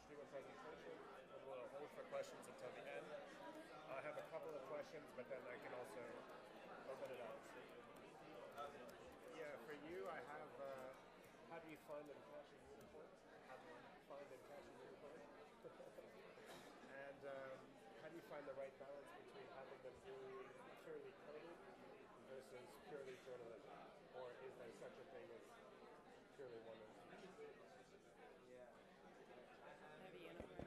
do a presentation, and we'll hold for questions until the end. I have a couple of questions, but then I can also open it up. Yeah, for you, I have how do you find and catch a unicorn? How do you find and catch a unicorn? And how do you find the right balance between having them do purely coding versus purely journalism? Or is there such a thing as purely one of them?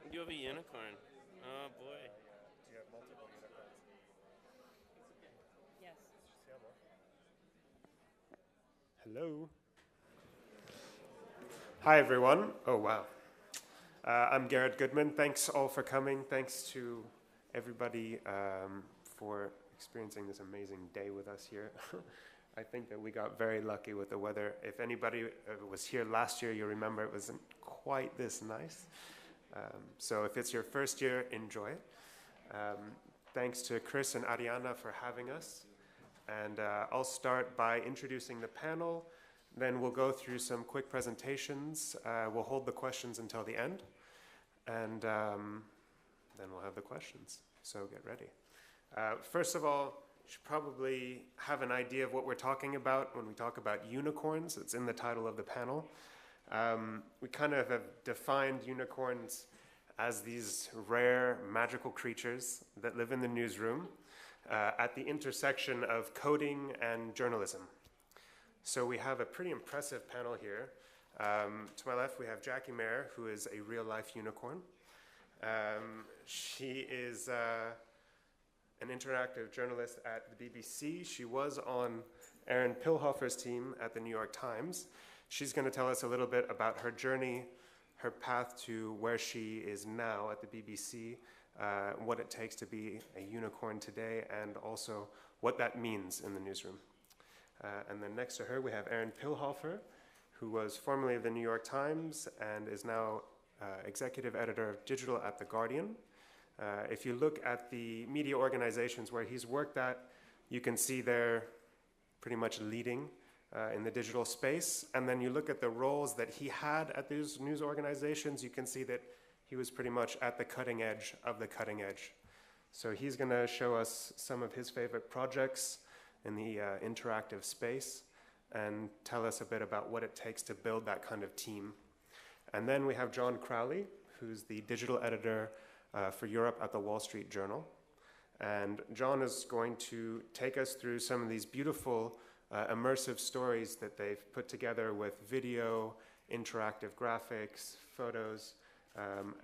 You have a unicorn. Oh boy. Do you have multiple unicorns? Yes. Hello. Hi, everyone. Oh, wow. I'm Garrett Goodman. Thanks all for coming. Thanks to everybody for experiencing this amazing day with us here. I think that we got very lucky with the weather. If anybody was here last year, you remember it wasn't quite this nice. So if it's your first year, enjoy it. Thanks to Chris and Ariana for having us. And I'll start by introducing the panel. Then we'll go through some quick presentations. We'll hold the questions until the end. And then we'll have the questions. So get ready. First of all, you should probably have an idea of what we're talking about when we talk about unicorns. It's in the title of the panel. We kind of have defined unicorns as these rare, magical creatures that live in the newsroom at the intersection of coding and journalism. So we have a pretty impressive panel here. To my left, we have Jackie Mayer, who is a real-life unicorn. She is an interactive journalist at the BBC. She was on Aaron Pilhofer's team at the New York Times. She's going to tell us a little bit about her journey, her path to where she is now at the BBC, what it takes to be a unicorn today, and also what that means in the newsroom. And then next to her, we have Aaron Pilhofer, who was formerly of the New York Times and is now executive editor of digital at The Guardian. If you look at the media organizations where he's worked at, you can see they're pretty much leading in the digital space. And then you look at the roles that he had at these news organizations, you can see that he was pretty much at the cutting edge of the cutting edge. So he's going to show us some of his favorite projects in the interactive space and tell us a bit about what it takes to build that kind of team. And then we have John Crowley, who's the digital editor for Europe at the Wall Street Journal. And John is going to take us through some of these beautiful immersive stories that they've put together with video, interactive graphics, photos,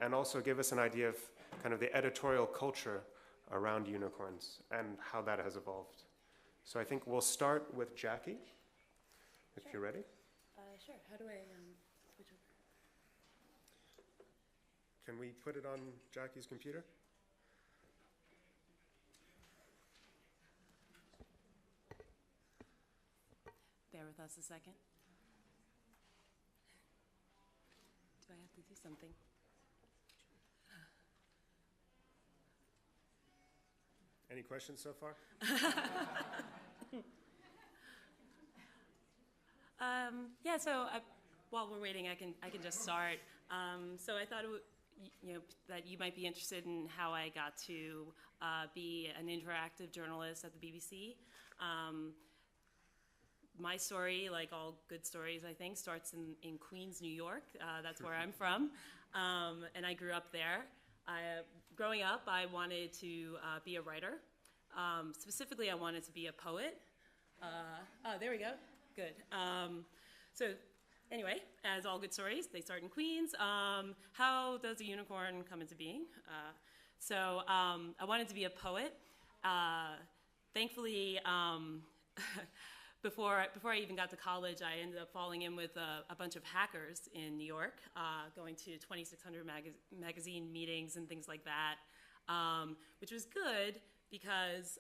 and also give us an idea of kind of the editorial culture around unicorns and how that has evolved. So I think we'll start with Jackie, if you're ready. Sure. How do I switch over? Can we put it on Jackie's computer? Bear with us a second. Do I have to do something? Any questions so far? Yeah. So while we're waiting, I can just start. So I thought that you might be interested in how I got to be an interactive journalist at the BBC. My story, like all good stories, I think, starts in Queens, New York. That's where I'm from, and I grew up there. Growing up, I wanted to be a writer. Specifically, I wanted to be a poet. Oh, there we go. Good. So anyway, as all good stories, they start in Queens. How does a unicorn come into being? So I wanted to be a poet. Thankfully, before I even got to college, I ended up falling in with a bunch of hackers in New York, going to 2600 magazine meetings and things like that, which was good because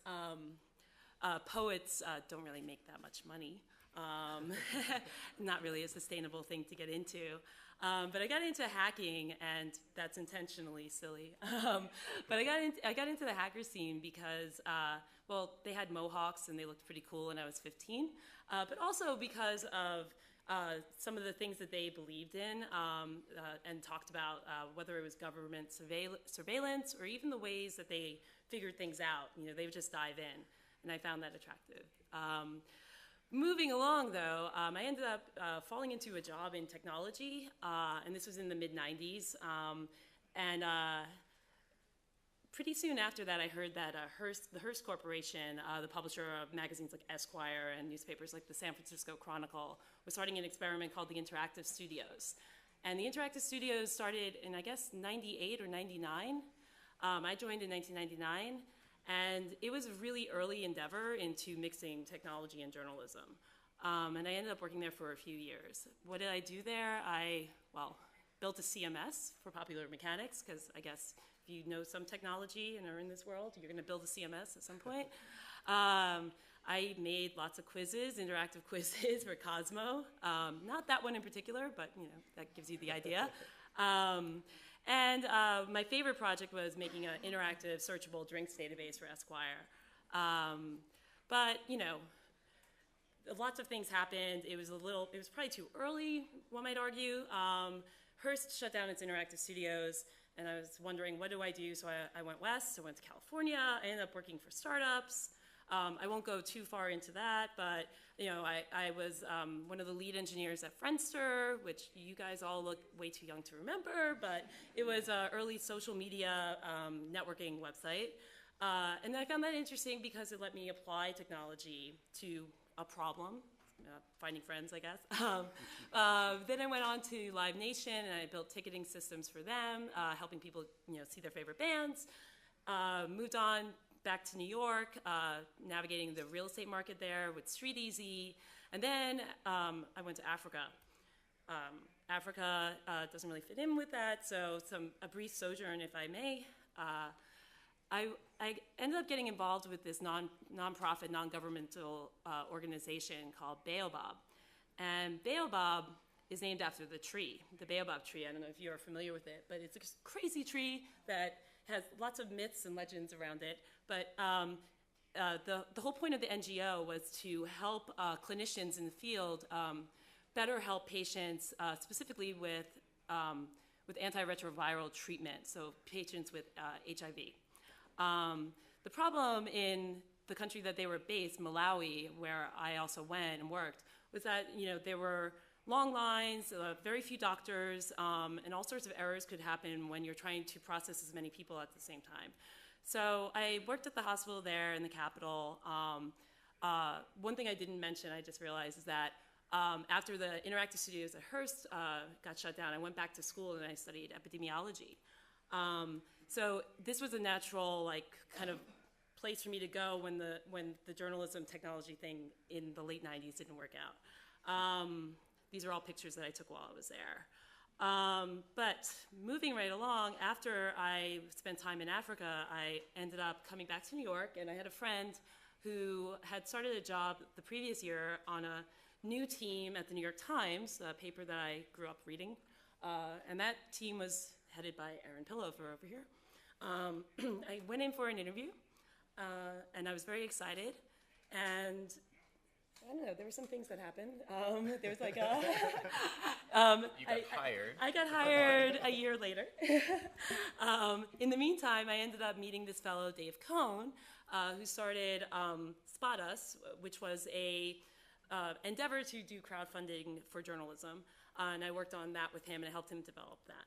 poets don't really make that much money. Not really a sustainable thing to get into. But I got into hacking, and that's intentionally silly. But I got into the hacker scene because, well, they had mohawks and they looked pretty cool, and I was 15. But also because of some of the things that they believed in and talked about, whether it was government surveillance or even the ways that they figured things out. You know, they would just dive in, and I found that attractive. Moving along, though, I ended up falling into a job in technology, and this was in the mid-90s. Pretty soon after that, I heard that the Hearst Corporation, the publisher of magazines like Esquire and newspapers like the San Francisco Chronicle, was starting an experiment called the Interactive Studios. And the Interactive Studios started in, I guess, 98 or 99. I joined in 1999, and it was a really early endeavor into mixing technology and journalism. And I ended up working there for a few years. What did I do there? I built a CMS for popular mechanics, because I guess if you know some technology and are in this world, you're going to build a CMS at some point. I made lots of quizzes, interactive quizzes for Cosmo. Not that one in particular, but you know, that gives you the idea. My favorite project was making an interactive searchable drinks database for Esquire. But you know, lots of things happened. It was probably too early, one might argue. Hearst shut down its interactive studios, and I was wondering, what do I do? So I went west, I went to California, I ended up working for startups. I won't go too far into that, but you know, I was one of the lead engineers at Friendster, which you guys all look way too young to remember, but it was an early social media networking website. And I found that interesting because it let me apply technology to a problem, finding friends, I guess. Then I went on to Live Nation, and I built ticketing systems for them, helping people, you know, see their favorite bands. Moved on back to New York, navigating the real estate market there with StreetEasy. And then I went to Africa. Africa doesn't really fit in with that, so a brief sojourn, if I may. I ended up getting involved with this nonprofit, non-governmental organization called Baobab. And Baobab is named after the tree, the Baobab tree. I don't know if you're familiar with it, but it's a crazy tree that has lots of myths and legends around it. But the whole point of the NGO was to help clinicians in the field better help patients, specifically with antiretroviral treatment, so patients with HIV. The problem in the country that they were based, Malawi, where I also went and worked, was that, you know, there were long lines, very few doctors, and all sorts of errors could happen when you're trying to process as many people at the same time. So I worked at the hospital there in the capital. One thing I didn't mention, I just realized, is that after the interactive studios at Hearst got shut down, I went back to school and I studied epidemiology. So this was a natural, like, kind of place for me to go when the journalism technology thing in the late 90s didn't work out. These are all pictures that I took while I was there. But moving right along, after I spent time in Africa, I ended up coming back to New York, and I had a friend who had started a job the previous year on a new team at the New York Times, a paper that I grew up reading. And that team was headed by Aaron Pillover over here. I went in for an interview, and I was very excited. And I don't know, there were some things that happened. There was like a... You got hired. I got hired a year later. In the meantime, I ended up meeting this fellow, Dave Cohn, who started Spot Us, which was a endeavor to do crowdfunding for journalism. And I worked on that with him, and I helped him develop that.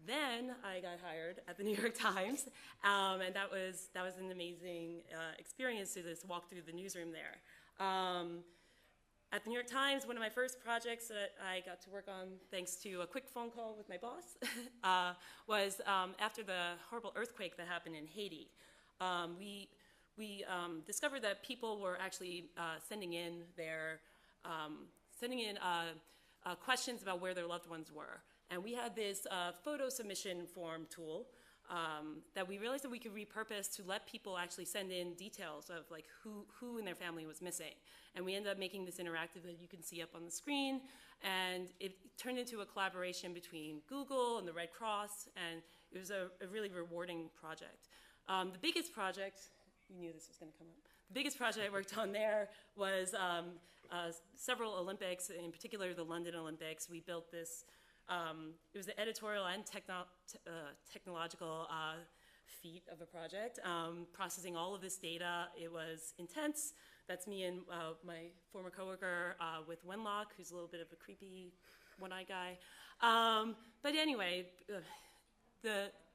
Then I got hired at the New York Times, and that was an amazing experience to just walk through the newsroom there. At the New York Times, one of my first projects that I got to work on, thanks to a quick phone call with my boss, was after the horrible earthquake that happened in Haiti. We discovered that people were actually sending in questions about where their loved ones were. And we had this photo submission form tool that we realized that we could repurpose to let people actually send in details of like who in their family was missing. And we ended up making this interactive that you can see up on the screen. And it turned into a collaboration between Google and the Red Cross. And it was a really rewarding project. The biggest project, you knew this was going to come up. biggest project I worked on there was several Olympics, in particular the London Olympics. We built this, it was the editorial and technological feat of a project, processing all of this data. It was intense. That's me and my former coworker with Wenlock, who's a little bit of a creepy one-eyed guy. But anyway,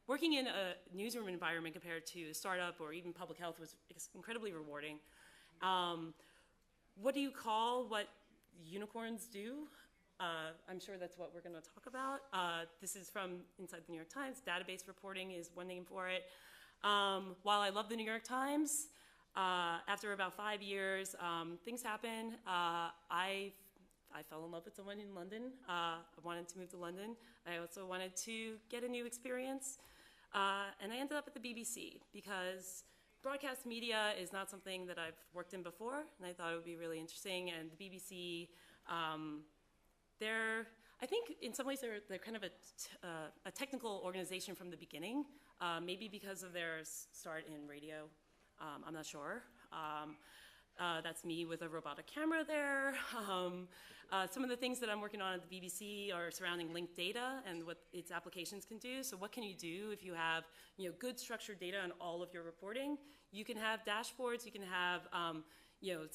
working in a newsroom environment compared to a startup or even public health was incredibly rewarding. What do you call what unicorns do? I'm sure that's what we're going to talk about. This is from inside the New York Times. Database reporting is one name for it. While I love the New York Times, after about 5 years, things happen. I fell in love with someone in London. I wanted to move to London. I also wanted to get a new experience. And I ended up at the BBC because broadcast media is not something that I've worked in before, and I thought it would be really interesting. And the BBC, I think in some ways they're kind of a technical organization from the beginning, maybe because of their start in radio. I'm not sure. That's me with a robotic camera there. Some of the things that I'm working on at the BBC are surrounding linked data and what its applications can do. So what can you do if you have good structured data on all of your reporting? You can have dashboards. You can have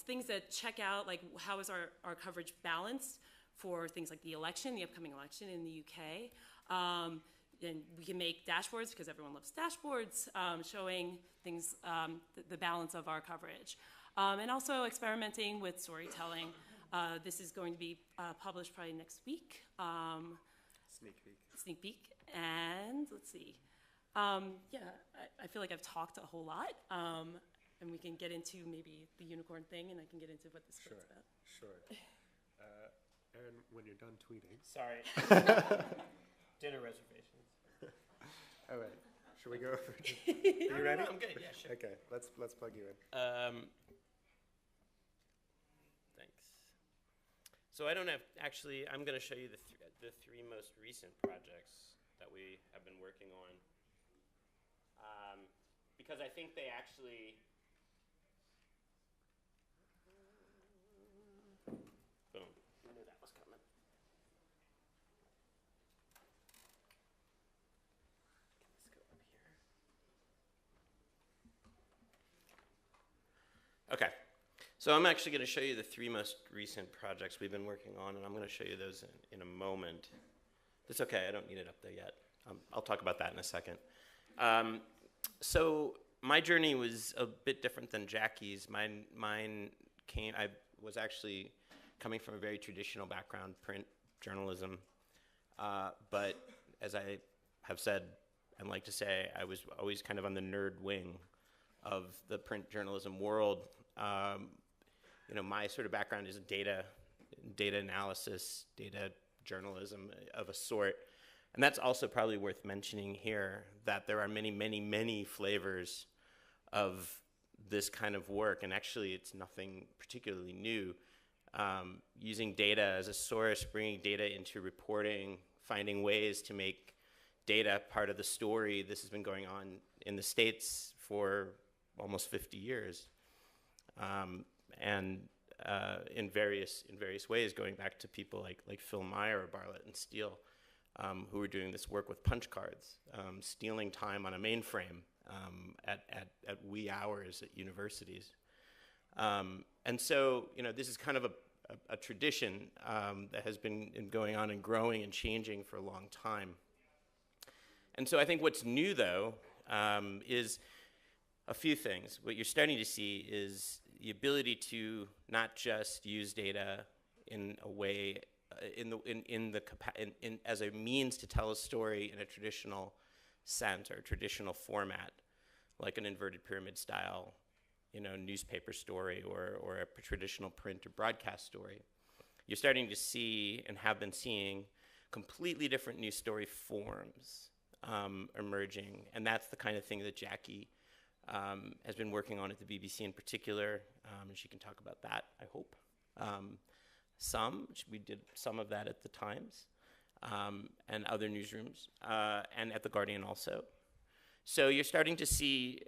things that check out like how is our coverage balanced for things like the election, the upcoming election in the UK. And we can make dashboards because everyone loves dashboards, showing things, the balance of our coverage. And also experimenting with storytelling. This is going to be published probably next week. Sneak peek. And let's see. I feel like I've talked a whole lot. And we can get into maybe the unicorn thing, and I can get into what this book's about. Sure. Aaron, when you're done tweeting. Sorry. Dinner reservations. All right. Should we go? Are you ready? I'm good. Yeah, sure. Okay. Let's plug you in. Thanks. So I don't have actually. I'm going to show you the three most recent projects that we have been working on, because I think they actually. Boom. I knew that was coming. Let's go up here. Okay. So I'm actually going to show you the three most recent projects we've been working on, and I'm going to show you those in a moment. It's okay. I don't need it up there yet. I'll talk about that in a second. So my journey was a bit different than Jackie's. Mine came. I was actually coming from a very traditional background, print journalism. But as I have said and like to say, I was always kind of on the nerd wing of the print journalism world. My sort of background is data analysis, data journalism of a sort. And that's also probably worth mentioning here, that there are many, many, many flavors of this kind of work. And actually, it's nothing particularly new. Using data as a source, bringing data into reporting, finding ways to make data part of the story. This has been going on in the States for almost 50 years. And in various ways, going back to people like Phil Meyer or Bartlett and Steele, who were doing this work with punch cards, stealing time on a mainframe at wee hours at universities. And so, this is kind of a tradition that has been going on and growing and changing for a long time. And so I think what's new, though, is a few things. What you're starting to see is the ability to not just use data in a way, as a means to tell a story in a traditional sense or a traditional format, like an inverted pyramid style, newspaper story or a traditional print or broadcast story. You're starting to see and have been seeing completely different news story forms emerging, and that's the kind of thing that Jackie has been working on at the BBC in particular, and she can talk about that, I hope. We did some of that at the Times and other newsrooms, and at The Guardian also. So you're starting to see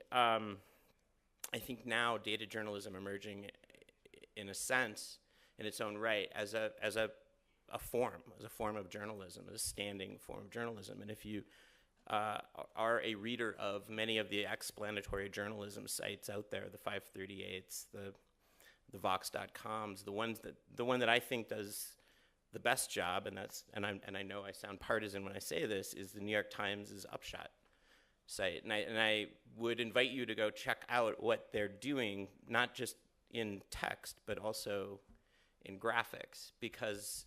I think now data journalism emerging in a sense, in its own right, as a form of journalism, as a standing form of journalism. And if you are a reader of many of the explanatory journalism sites out there, the 538s, the Vox.coms, the one that I think does the best job, and I know I sound partisan when I say this, is the New York Times' Upshot site. And I would invite you to go check out what they're doing, not just in text, but also in graphics, because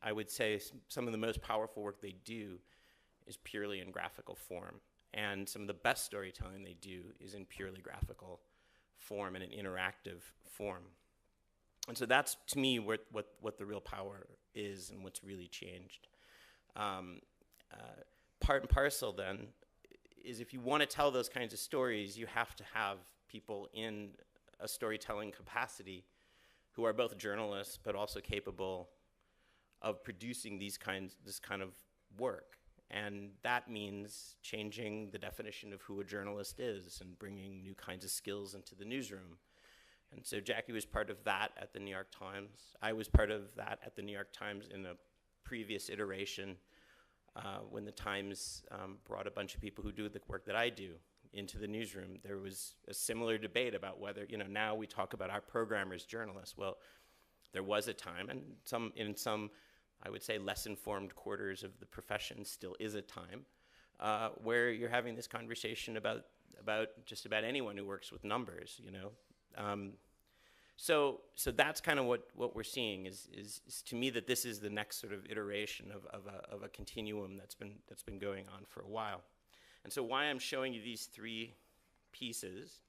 I would say some of the most powerful work they do is purely in graphical form. And some of the best storytelling they do is in purely graphical form and an interactive form. And so that's, to me, what the real power is and what's really changed. Part and parcel, then, is if you want to tell those kinds of stories, you have to have people in a storytelling capacity who are both journalists but also capable of producing this kind of work. And that means changing the definition of who a journalist is and bringing new kinds of skills into the newsroom. And so Jackie was part of that at the New York Times. I was part of that at the New York Times in a previous iteration when the Times brought a bunch of people who do the work that I do into the newsroom. There was a similar debate about whether, now we talk about our programmers, journalists. Well, there was a time, and in some, I would say, less informed quarters of the profession still is a time, where you're having this conversation about just about anyone who works with numbers, So that's kind of what we're seeing is to me that this is the next sort of iteration of a continuum that's been going on for a while. And so why I'm showing you these three pieces,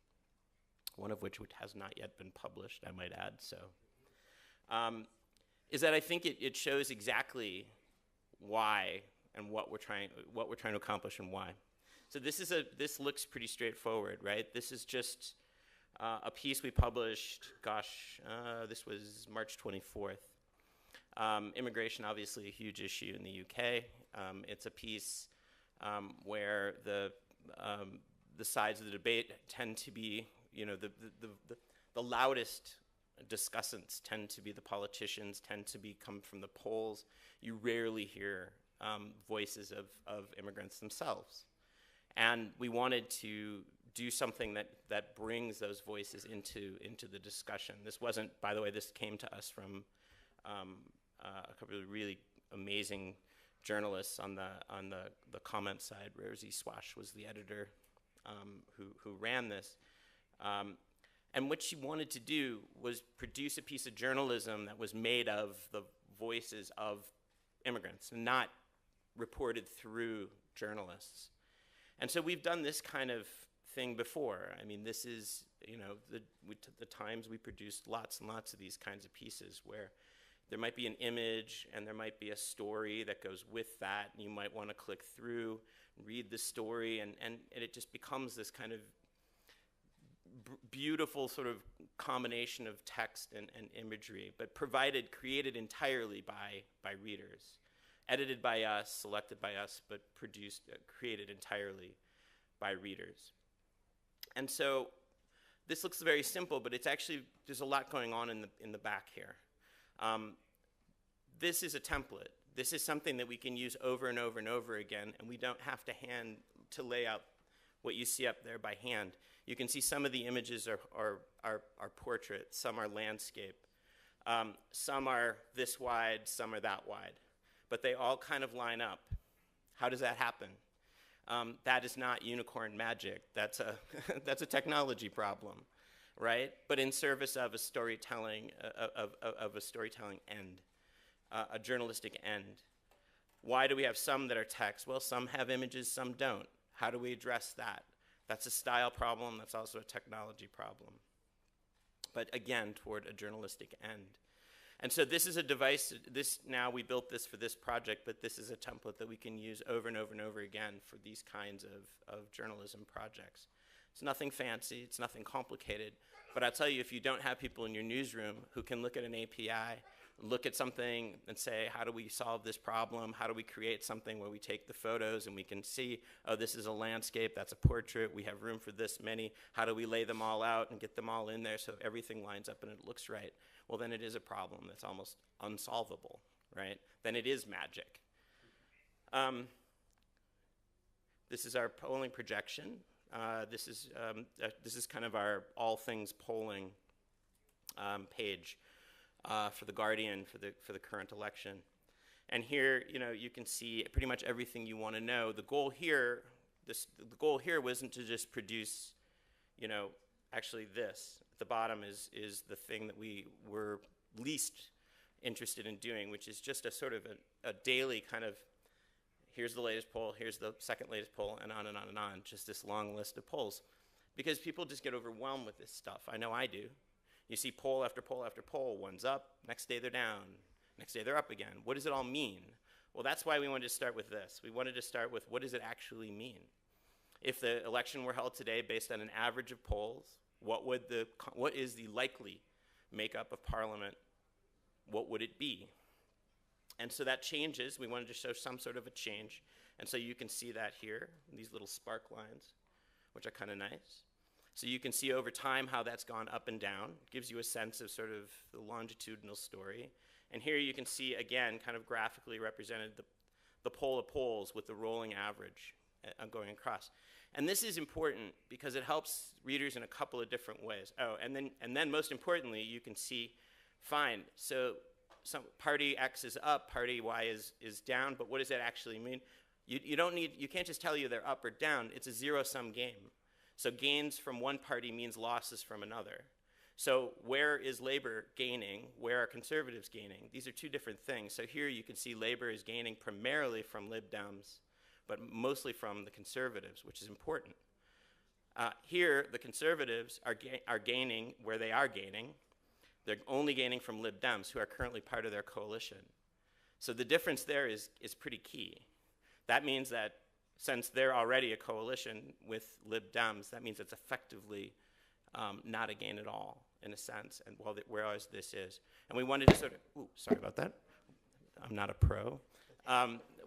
one of which has not yet been published, I might add, is that I think it shows exactly why and what we're trying to accomplish and why. So this looks pretty straightforward, right? This is just a piece we published, this was March 24th. Immigration, obviously a huge issue in the UK. It's a piece where the sides of the debate tend to be, the loudest discussants tend to be the politicians, tend to come from the polls. You rarely hear voices of immigrants themselves. And we wanted to do something that brings those voices into the discussion. This wasn't, by the way, this came to us from a couple of really amazing journalists on the comment side. Rosie Swash was the editor who ran this. And what she wanted to do was produce a piece of journalism that was made of the voices of immigrants and not reported through journalists. And so we've done this kind of thing before. I mean, this is, the Times, we produced lots and lots of these kinds of pieces where there might be an image and there might be a story that goes with that, and you might want to click through, read the story, and it just becomes this kind of beautiful sort of combination of text and imagery, but created entirely by readers, edited by us, selected by us, but created entirely by readers. And so this looks very simple, but it's actually, there's a lot going on in the back here. This is a template. This is something that we can use over and over and over again, and we don't have to lay out what you see up there by hand. You can see some of the images are portraits, some are landscape, some are this wide, some are that wide, but they all kind of line up. How does that happen? That is not unicorn magic. That's a technology problem, right? But in service of a storytelling end, a journalistic end. Why do we have some that are text? Well, some have images, some don't. How do we address that? That's a style problem. That's also a technology problem. But again, toward a journalistic end. And so this is a device, now we built this for this project, but this is a template that we can use over and over and over again for these kinds of journalism projects. It's nothing fancy, it's nothing complicated, but I'll tell you, if you don't have people in your newsroom who can look at an API look at something and say, how do we solve this problem? How do we create something where we take the photos and we can see, oh, this is a landscape, that's a portrait, we have room for this many. How do we lay them all out and get them all in there so everything lines up and it looks right? Well, then it is a problem that's almost unsolvable, right? Then it is magic. This is our polling projection. This is kind of our all things polling page for the Guardian for the current election. And here, you can see pretty much everything you want to know. The goal here, the goal here wasn't to just produce, actually this. At the bottom is the thing that we were least interested in doing, which is just a sort of a daily kind of, here's the latest poll, here's the second latest poll, and on and on and on, just this long list of polls. Because people just get overwhelmed with this stuff. I know I do. You see poll after poll after poll, one's up, next day they're down, next day they're up again. What does it all mean? Well, that's why we wanted to start with this. We wanted to start with, what does it actually mean? If the election were held today based on an average of polls, what is the likely makeup of Parliament? What would it be? And so that changes. We wanted to show some sort of a change. And so you can see that here, these little spark lines, which are kind of nice. So you can see over time how that's gone up and down. It gives you a sense of sort of the longitudinal story. And here you can see, again, kind of graphically represented the poll of polls with the rolling average going across. And this is important because it helps readers in a couple of different ways. Oh, and then most importantly, you can see, fine, so party X is up, party Y is down, but what does that actually mean? You can't just tell you they're up or down. It's a zero-sum game. So gains from one party means losses from another. So where is Labor gaining? Where are Conservatives gaining? These are two different things. So here you can see Labor is gaining primarily from Lib Dems, but mostly from the Conservatives, which is important. Here, the Conservatives are gaining where they are gaining. They're only gaining from Lib Dems, who are currently part of their coalition. So the difference there is pretty key. That means that since they're already a coalition with Lib Dems, that means it's effectively not a gain at all, in a sense, and whereas this is. And we wanted to sort of, ooh, sorry about that. I'm not a pro.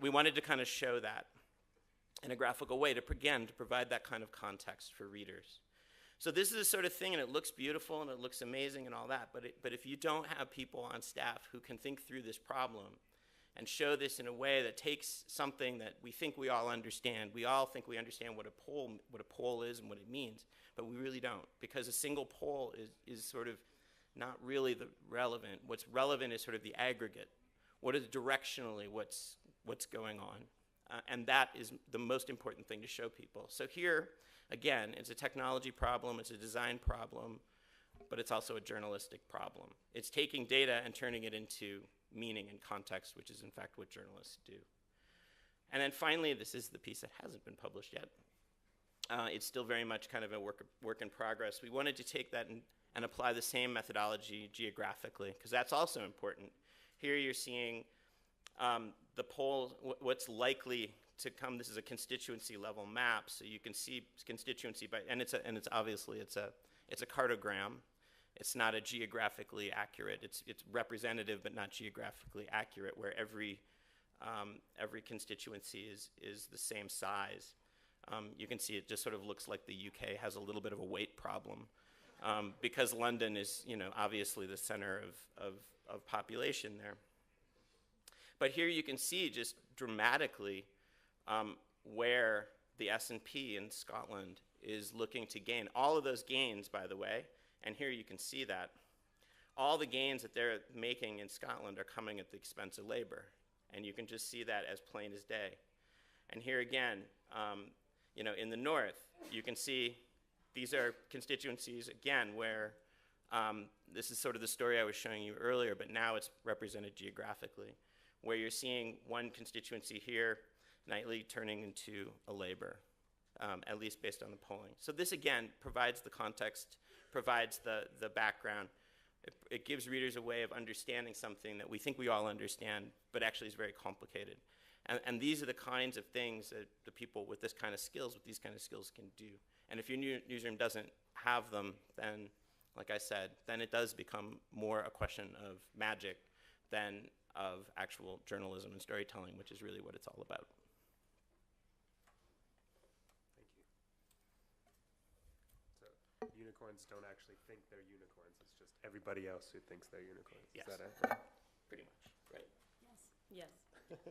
We wanted to kind of show that in a graphical way to provide that kind of context for readers. So this is the sort of thing, and it looks beautiful and it looks amazing and all that, but if you don't have people on staff who can think through this problem and show this in a way that takes something that we think we all understand, we all think we understand what a poll is and what it means, but we really don't, because a single poll is sort of not really the relevant. What's relevant is sort of the aggregate. What is directionally what's going on? And that is the most important thing to show people. So here, again, it's a technology problem, it's a design problem, but it's also a journalistic problem. It's taking data and turning it into meaning and context, which is in fact what journalists do. And then finally, this is the piece that hasn't been published yet. It's still very much kind of a work in progress. We wanted to take that and apply the same methodology geographically, because that's also important. Here you're seeing the poll, what's likely to come. This is a constituency level map, so you can see constituency and it's obviously it's a cartogram. It's not a geographically accurate. It's representative but not geographically accurate, where every constituency is the same size. You can see it just sort of looks like the UK has a little bit of a weight problem because London is obviously the center of population there. But here you can see just dramatically where the S&P in Scotland is looking to gain. All of those gains, by the way, and here you can see that, all the gains that they're making in Scotland are coming at the expense of Labour. And you can just see that as plain as day. And here again, in the north, you can see these are constituencies, again, where this is sort of the story I was showing you earlier, but now it's represented geographically, where you're seeing one constituency here nightly turning into a Labour, at least based on the polling. So this, again, provides the context, provides the background. It gives readers a way of understanding something that we think we all understand, but actually is very complicated. And these are the kinds of things that the people with these kind of skills can do. And if your newsroom doesn't have them, then, like I said, then it does become more a question of magic than of actual journalism and storytelling, which is really what it's all about. Thank you. So unicorns don't actually think they're unicorns. It's just everybody else who thinks they're unicorns. Yes. Is that it? Pretty much, right? Yes. Not yet.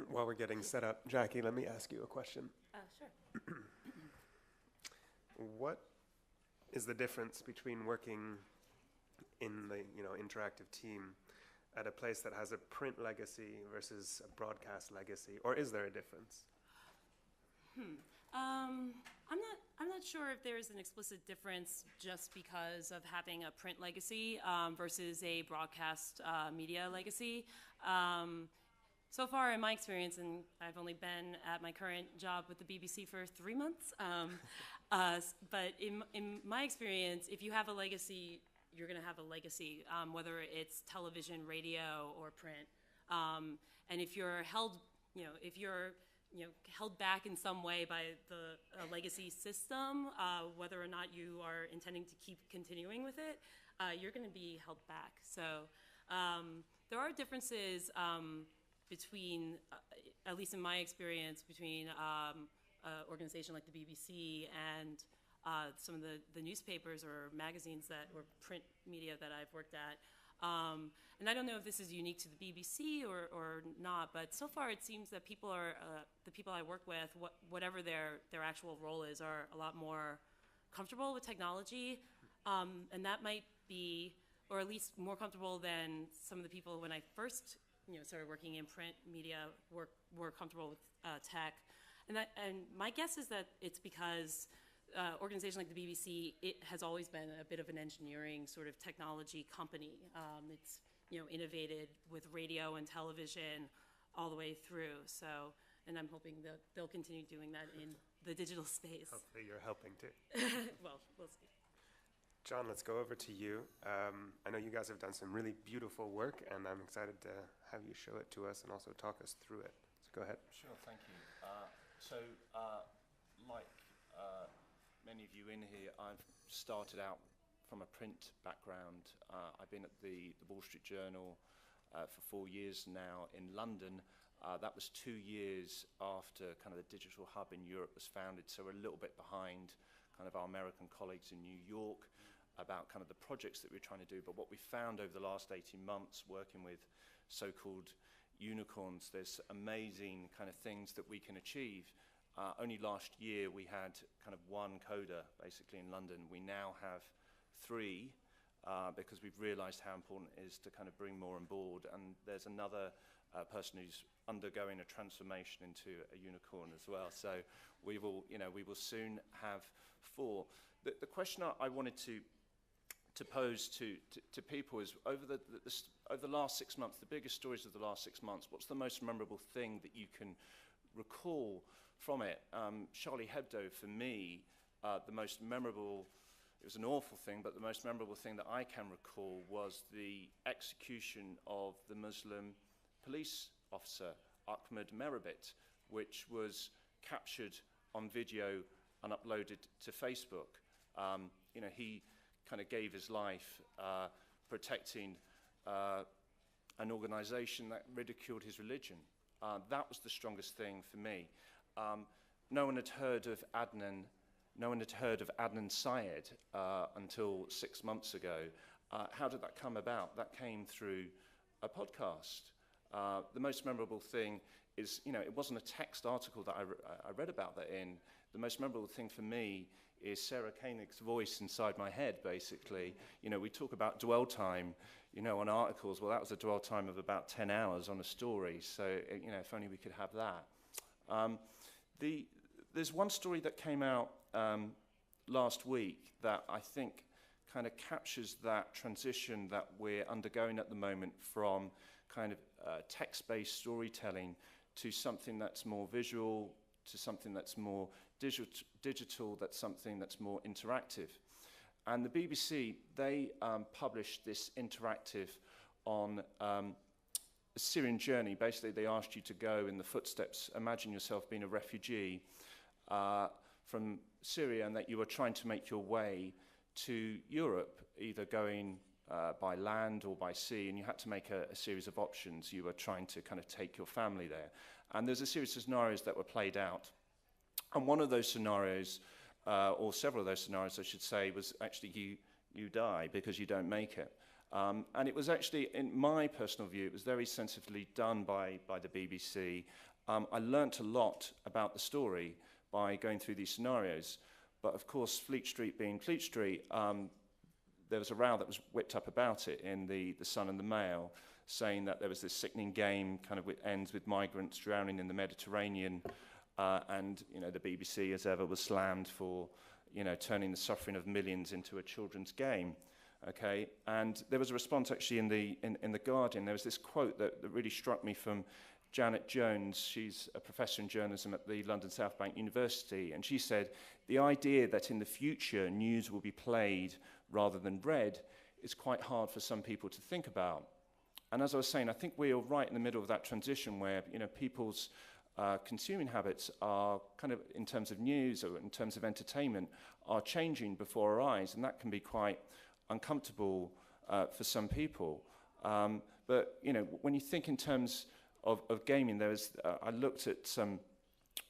While we're getting set up, Jackie, let me ask you a question. Sure. What is the difference between working in the interactive team at a place that has a print legacy versus a broadcast legacy, or is there a difference? I'm not sure if there's an explicit difference just because of having a print legacy versus a broadcast media legacy. So far in my experience, and I've only been at my current job with the BBC for 3 months, but in my experience, if you have a legacy, you're going to have a legacy, whether it's television, radio, or print. And if you're held, held back in some way by the legacy system, whether or not you are intending to keep continuing with it, you're going to be held back. So there are differences between, at least in my experience, between an organization like the BBC and some of the newspapers or magazines or print media that I've worked at. And I don't know if this is unique to the BBC or not, but so far it seems that people are, the people I work with, whatever their actual role is, are a lot more comfortable with technology. And that might be, or at least more comfortable than some of the people when I first started working in print media were comfortable with tech. And my guess is that it's because organization like the BBC, it has always been a bit of an engineering sort of technology company. It's innovated with radio and television all the way through. So, and I'm hoping that they'll continue doing that in the digital space. Hopefully you're helping too. Well, we'll see. John, let's go over to you. I know you guys have done some really beautiful work, and I'm excited to have you show it to us and also talk us through it. So go ahead. Sure, thank you. Like many of you in here, I've started out from a print background. I've been at the Wall Street Journal for 4 years now in London. That was 2 years after kind of the digital hub in Europe was founded, so we're a little bit behind kind of our American colleagues in New York about kind of the projects that we're trying to do. But what we found over the last 18 months working with so-called unicorns, there's amazing kind of things that we can achieve. Only last year we had kind of one coder basically in London. We now have 3 because we've realized how important it is to kind of bring more on board. And there's another person who's undergoing a transformation into a unicorn as well. So we will soon have 4. The question I wanted to pose to people is over the last 6 months, the biggest stories of the last 6 months, what's the most memorable thing that you can recall from it? Charlie Hebdo, for me, the most memorable, it was an awful thing, but the most memorable thing that I can recall was the execution of the Muslim police officer, Ahmed Merabit, which was captured on video and uploaded to Facebook. He kind of gave his life protecting an organization that ridiculed his religion. That was the strongest thing for me. No one had heard of Adnan Syed until 6 months ago. How did that come about? That came through a podcast. The most memorable thing is, it wasn't a text article that I read about that in. The most memorable thing for me is Sarah Koenig's voice inside my head, basically. We talk about dwell time, on articles. Well, that was a dwell time of about 10 hours on a story. So, if only we could have that. There's one story that came out last week that I think kind of captures that transition that we're undergoing at the moment from kind of text-based storytelling to something that's more visual, to something that's more digital, that's something that's more interactive. And the BBC, they published this interactive on a Syrian journey. Basically, they asked you to go in the footsteps. Imagine yourself being a refugee from Syria, and that you were trying to make your way to Europe, either going by land or by sea, and you had to make a series of options. You were trying to kind of take your family there. And there's a series of scenarios that were played out. And one of those scenarios, or several of those scenarios, I should say, was actually you die because you don't make it. And it was actually, in my personal view, it was very sensitively done by the BBC. I learnt a lot about the story by going through these scenarios. But of course, Fleet Street being Fleet Street, there was a row that was whipped up about it in the Sun and the Mail, saying that there was this sickening game, kind of ends with migrants drowning in the Mediterranean, and the BBC, as ever, was slammed for turning the suffering of millions into a children's game. Okay, and there was a response actually in the Guardian. There was this quote that really struck me from Janet Jones. She's a professor in journalism at the London South Bank University, and she said, the idea that in the future news will be played rather than read is quite hard for some people to think about. And as I was saying, I think we are right in the middle of that transition where people's consuming habits are kind of, in terms of news or in terms of entertainment, are changing before our eyes, and that can be quite uncomfortable for some people. But when you think in terms of gaming, I looked at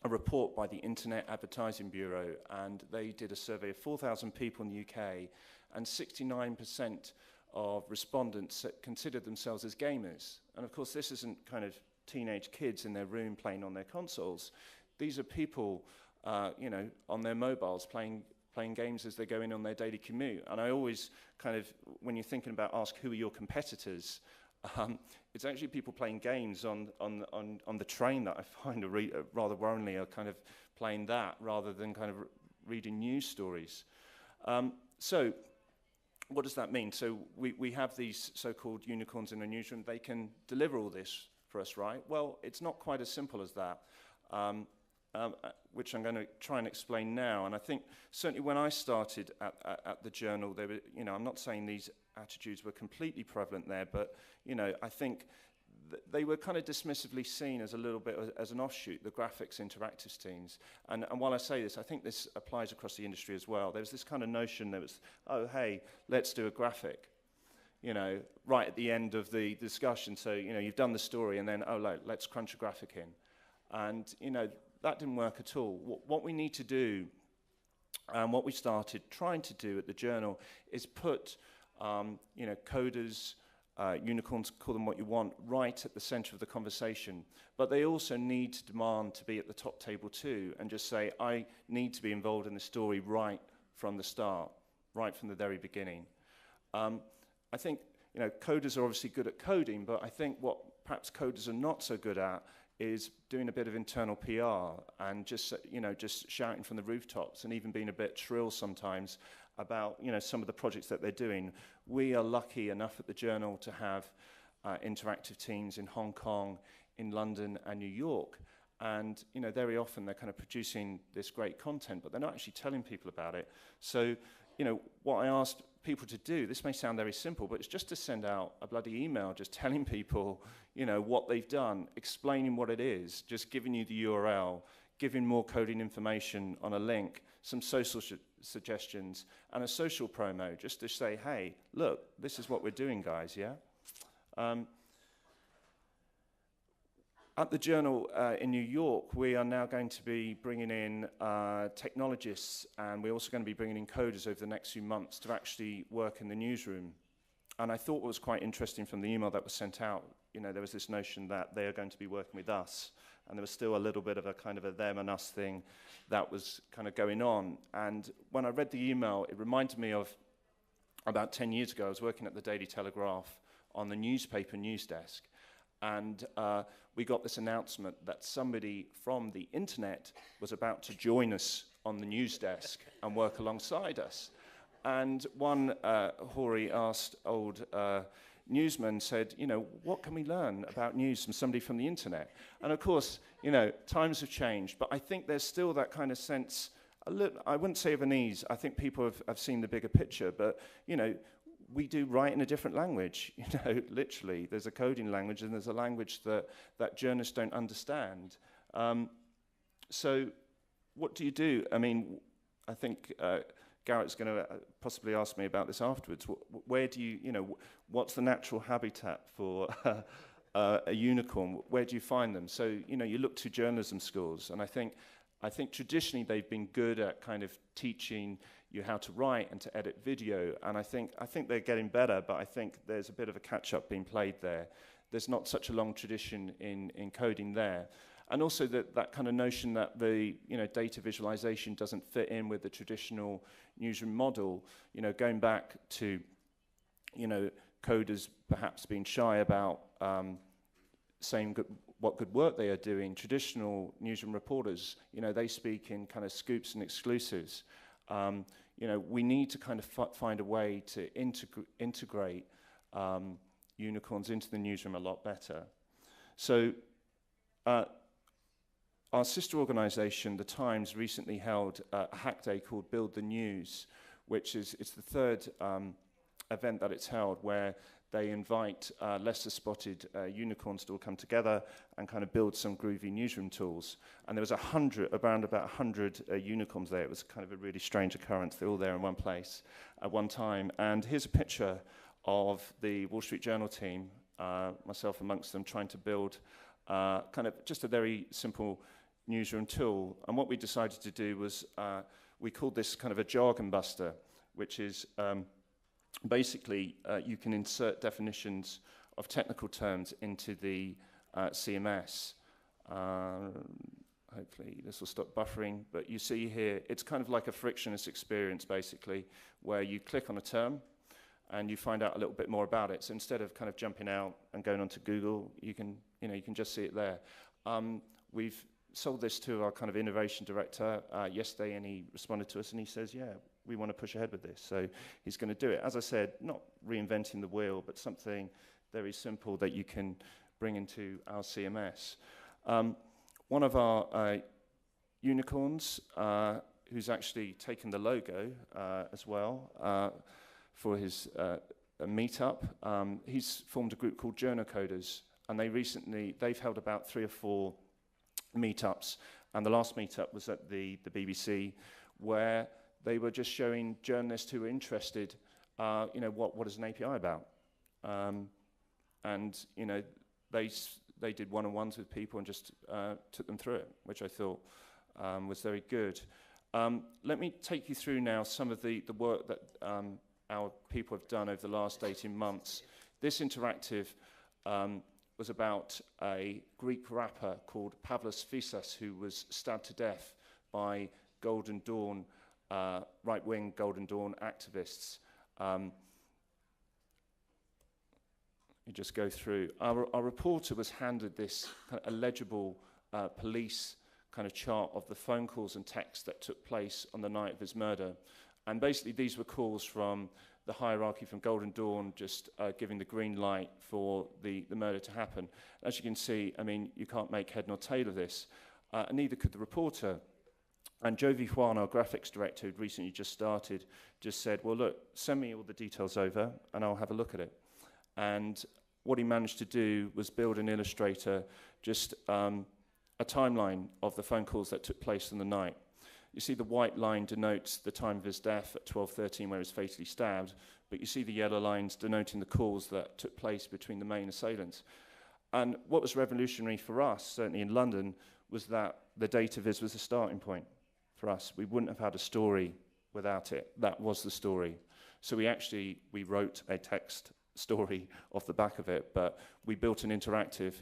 a report by the Internet Advertising Bureau, and they did a survey of 4,000 people in the UK, and 69% of respondents considered themselves as gamers. And of course, this isn't kind of teenage kids in their room playing on their consoles. These are people, on their mobiles playing games as they go in on their daily commute. And I always kind of, when you're thinking about ask who are your competitors, it's actually people playing games on the train that I find rather worryingly are kind of playing that rather than kind of reading news stories. So what does that mean? So we have these so-called unicorns in a newsroom. They can deliver all this for us, right? Well, it's not quite as simple as that, which I'm going to try and explain now. And I think certainly when I started at the Journal, there were, I'm not saying these attitudes were completely prevalent there, but I think they were kind of dismissively seen as a little bit as an offshoot, the graphics interactives teams. And while I say this, I think this applies across the industry as well. There was this kind of notion that was, oh, hey, let's do a graphic, right at the end of the discussion. So, you've done the story and then, oh, let's crunch a graphic in. And, that didn't work at all. What we need to do, and what we started trying to do at the Journal, is put, coders, unicorns, call them what you want, right at the center of the conversation. But they also need to demand to be at the top table too, and just say, I need to be involved in the story right from the start, right from the very beginning. I think, coders are obviously good at coding, but I think what perhaps coders are not so good at is doing a bit of internal PR and just shouting from the rooftops and even being a bit shrill sometimes about, some of the projects that they're doing. We are lucky enough at the Journal to have interactive teams in Hong Kong, in London and New York. And, very often they're kind of producing this great content, but they're not actually telling people about it. So, what I asked people to do, this may sound very simple, but it's just to send out a bloody email just telling people, what they've done, explaining what it is, just giving you the URL, giving more coding information on a link, some social suggestions, and a social promo, just to say, hey, look, this is what we're doing, guys, yeah? At the Journal in New York, we are now going to be bringing in technologists, and we're also going to be bringing in coders over the next few months to actually work in the newsroom. And I thought what was quite interesting from the email that was sent out, there was this notion that they are going to be working with us, and there was still a little bit of a kind of a them and us thing that was kind of going on. And when I read the email, it reminded me of about 10 years ago, I was working at the Daily Telegraph on the newspaper news desk, and we got this announcement that somebody from the internet was about to join us on the news desk and work alongside us. And one hoary-arsed old newsman said, what can we learn about news from somebody from the internet? And of course, times have changed, but I think there's still that kind of sense I wouldn't say of an ease. I think people have seen the bigger picture, but, you know, we do write in a different language, you know, literally. There's a coding language and there's a language that journalists don't understand. So what do you do? I mean, I think Garrett's going to possibly ask me about this afterwards. Where do you know, what's the natural habitat for a unicorn? Where do you find them? So, you know, you look to journalism schools, and I think traditionally they've been good at kind of teaching you how to write and to edit video, and I think they're getting better, but I think there's a bit of a catch-up being played there. There's not such a long tradition in coding there. And also that kind of notion that the, you know, data visualization doesn't fit in with the traditional newsroom model, you know, going back to, you know, coders perhaps being shy about saying what good work they are doing. Traditional newsroom reporters, you know, they speak in kind of scoops and exclusives. You know, we need to kind of find a way to integrate unicorns into the newsroom a lot better. So our sister organization, The Times, recently held a hack day called Build the News, which is the third event that it's held, where they invite lesser spotted unicorns to all come together and kind of build some groovy newsroom tools. And there was around about 100 unicorns there. It was kind of a really strange occurrence. They're all there in one place at one time. And here's a picture of the Wall Street Journal team, myself amongst them, trying to build kind of just a very simple newsroom tool. And what we decided to do was we called this kind of a jargon buster, which is basically you can insert definitions of technical terms into the CMS. Hopefully this will stop buffering, but you see here, it's kind of like a frictionless experience basically, where you click on a term and you find out a little bit more about it. So instead of kind of jumping out and going onto Google, you can just see it there. We've sold this to our kind of innovation director yesterday, and he responded to us and he says, yeah, we want to push ahead with this. So he's going to do it. As I said, not reinventing the wheel, but something very simple that you can bring into our CMS. One of our unicorns, who's actually taken the logo as well for his meetup, he's formed a group called Journal Coders, and they've held about 3 or 4 meetups, and the last meetup was at the BBC, where they were just showing journalists who were interested, you know, what is an API about, and you know, they did one-on-ones with people and just took them through it, which I thought was very good. Let me take you through now some of the work that our people have done over the last 18 months. This interactive was about a Greek rapper called Pavlos Physsas, who was stabbed to death by Golden Dawn, right-wing Golden Dawn activists. You just go through. Our reporter was handed this kind of illegible police kind of chart of the phone calls and texts that took place on the night of his murder. And basically these were calls from the hierarchy from Golden Dawn, just giving the green light for the murder to happen. As you can see, I mean, you can't make head nor tail of this, and neither could the reporter. And Jovi Juan, our graphics director, who'd recently just started, just said, well, look, send me all the details over, and I'll have a look at it. And what he managed to do was build in Illustrator just a timeline of the phone calls that took place in the night. You see the white line denotes the time of his death at 12:13, where he was fatally stabbed, but you see the yellow lines denoting the calls that took place between the main assailants. And what was revolutionary for us, certainly in London, was that the data viz was a starting point for us. We wouldn't have had a story without it. That was the story. So we wrote a text story off the back of it, but we built an interactive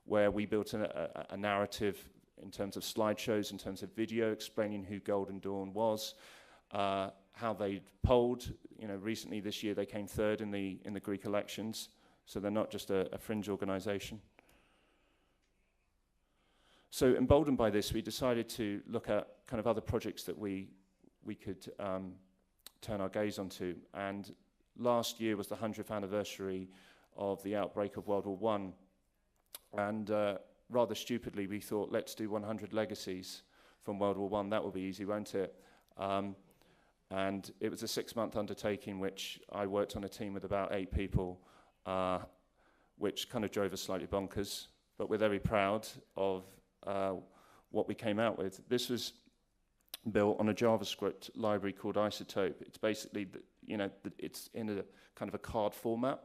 where we built a narrative in terms of slideshows, in terms of video, explaining who Golden Dawn was, how they polled. You know, recently this year they came 3rd in the Greek elections, so they're not just a fringe organization. So emboldened by this, we decided to look at kind of other projects that we could turn our gaze onto. And last year was the 100th anniversary of the outbreak of World War I. And rather stupidly, we thought, let's do 100 legacies from World War I. That will be easy, won't it? And it was a 6-month undertaking, which I worked on a team with about 8 people, which kind of drove us slightly bonkers, but we're very proud of what we came out with. This was built on a JavaScript library called Isotope. It's basically, it's in a kind of a card format.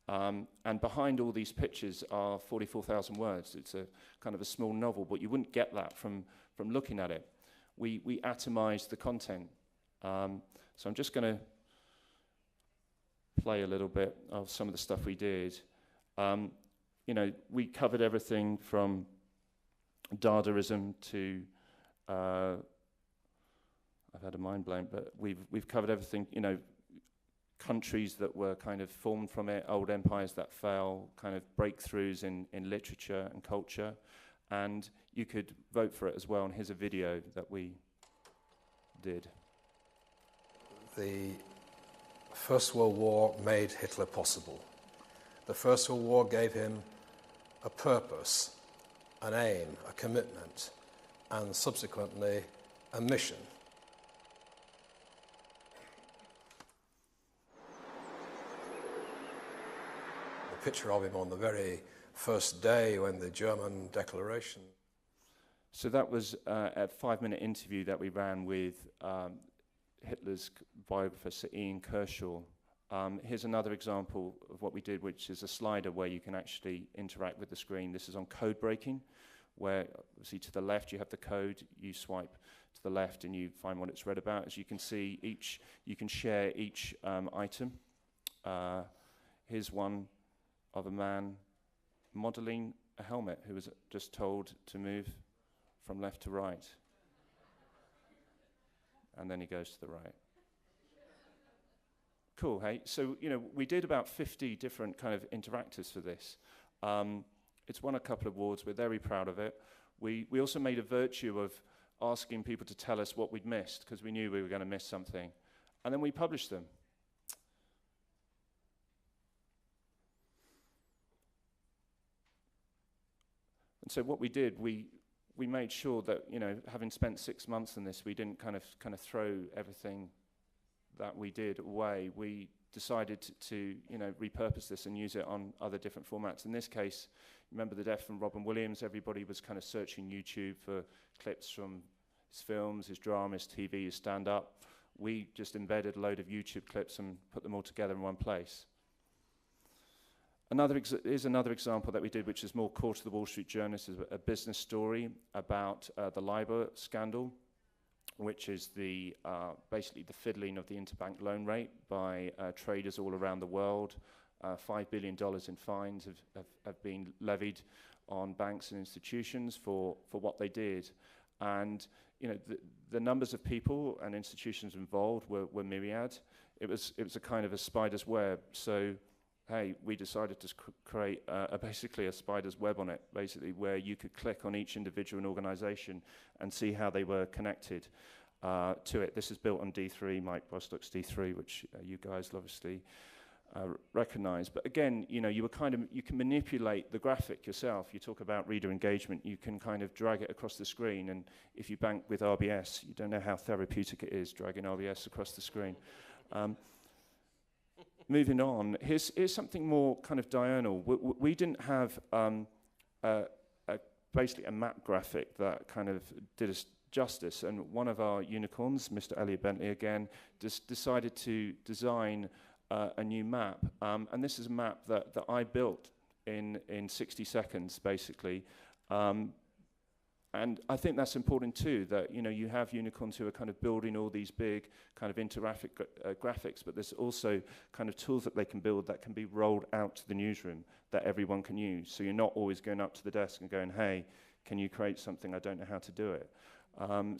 And behind all these pictures are 44,000 words. It's a kind of a small novel, but you wouldn't get that from looking at it. We atomized the content. So I'm just going to play a little bit of some of the stuff we did. We covered everything from Dadaism to I've had a mind blank, but we've covered everything. Countries that were kind of formed from it, old empires that fell, kind of breakthroughs in literature and culture, and you could vote for it as well. And here's a video that we did. The First World War made Hitler possible. The First World War gave him a purpose, an aim, a commitment, and subsequently a mission. A picture of him on the very first day when the German declaration. So that was a 5-minute interview that we ran with Hitler's biographer, Sir Ian Kershaw. Here's another example of what we did, which is a slider where you can actually interact with the screen. This is on code breaking, where obviously to the left you have the code, you swipe to the left and you find what it's read about. As you can see, you can share each item. Here's one of a man modeling a helmet who was just told to move from left to right. And then he goes to the right. Cool, hey? So, we did about 50 different kind of interactives for this. It's won a couple of awards. We're very proud of it. We also made a virtue of asking people to tell us what we'd missed, because we knew we were going to miss something. And then we published them. And so what we did, we made sure that, having spent 6 months on this, we didn't kind of throw everything that we did away. We decided to repurpose this and use it on other different formats. In this case, remember the death from Robin Williams, everybody was kind of searching YouTube for clips from his films, his drama, his TV, his stand-up. We just embedded a load of YouTube clips and put them all together in one place. Another example that we did, which is more core to the Wall Street Journal, is a business story about the LIBOR scandal, which is basically the fiddling of the interbank loan rate by traders all around the world. $5 billion in fines have been levied on banks and institutions for what they did. And the numbers of people and institutions involved were myriad. It was a kind of a spider's web. So, hey, we decided to create basically a spider's web on it, basically, where you could click on each individual and organization and see how they were connected to it. This is built on D3, Mike Bostock's D3, which you guys obviously recognize. But again, you can manipulate the graphic yourself. You talk about reader engagement, you can kind of drag it across the screen, and if you bank with RBS, you don't know how therapeutic it is dragging RBS across the screen. Moving on, here's something more kind of diurnal. We didn't have basically a map graphic that kind of did us justice, and one of our unicorns, Mr. Elliot Bentley again, decided to design a new map. And this is a map that I built in 60 seconds, basically. And I think that's important too, that you have unicorns who are kind of building all these big kind of interactive graphics, but there's also kind of tools that they can build that can be rolled out to the newsroom that everyone can use. So you're not always going up to the desk and going, hey, can you create something? I don't know how to do it.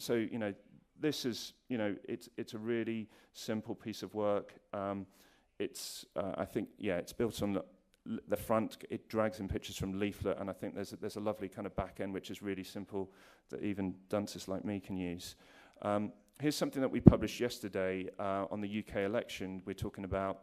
So this is, it's a really simple piece of work. I think, it's built on the front, it drags in pictures from Leaflet, and I think there's a lovely kind of back end which is really simple that even dunces like me can use. Here's something that we published yesterday on the UK election. We're talking about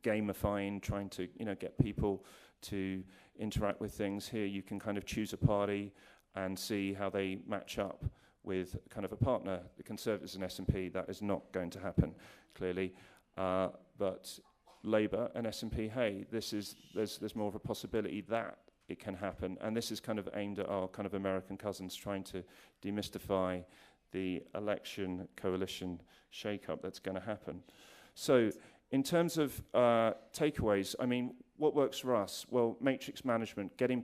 gamifying, trying to get people to interact with things. Here you can kind of choose a party and see how they match up with kind of a partner, the Conservatives and SNP. That is not going to happen, clearly. But Labour and SNP, hey, there's more of a possibility that it can happen. And this is kind of aimed at our kind of American cousins, trying to demystify the election coalition shake-up that's going to happen. So in terms of takeaways, I mean, what works for us? Well, matrix management, getting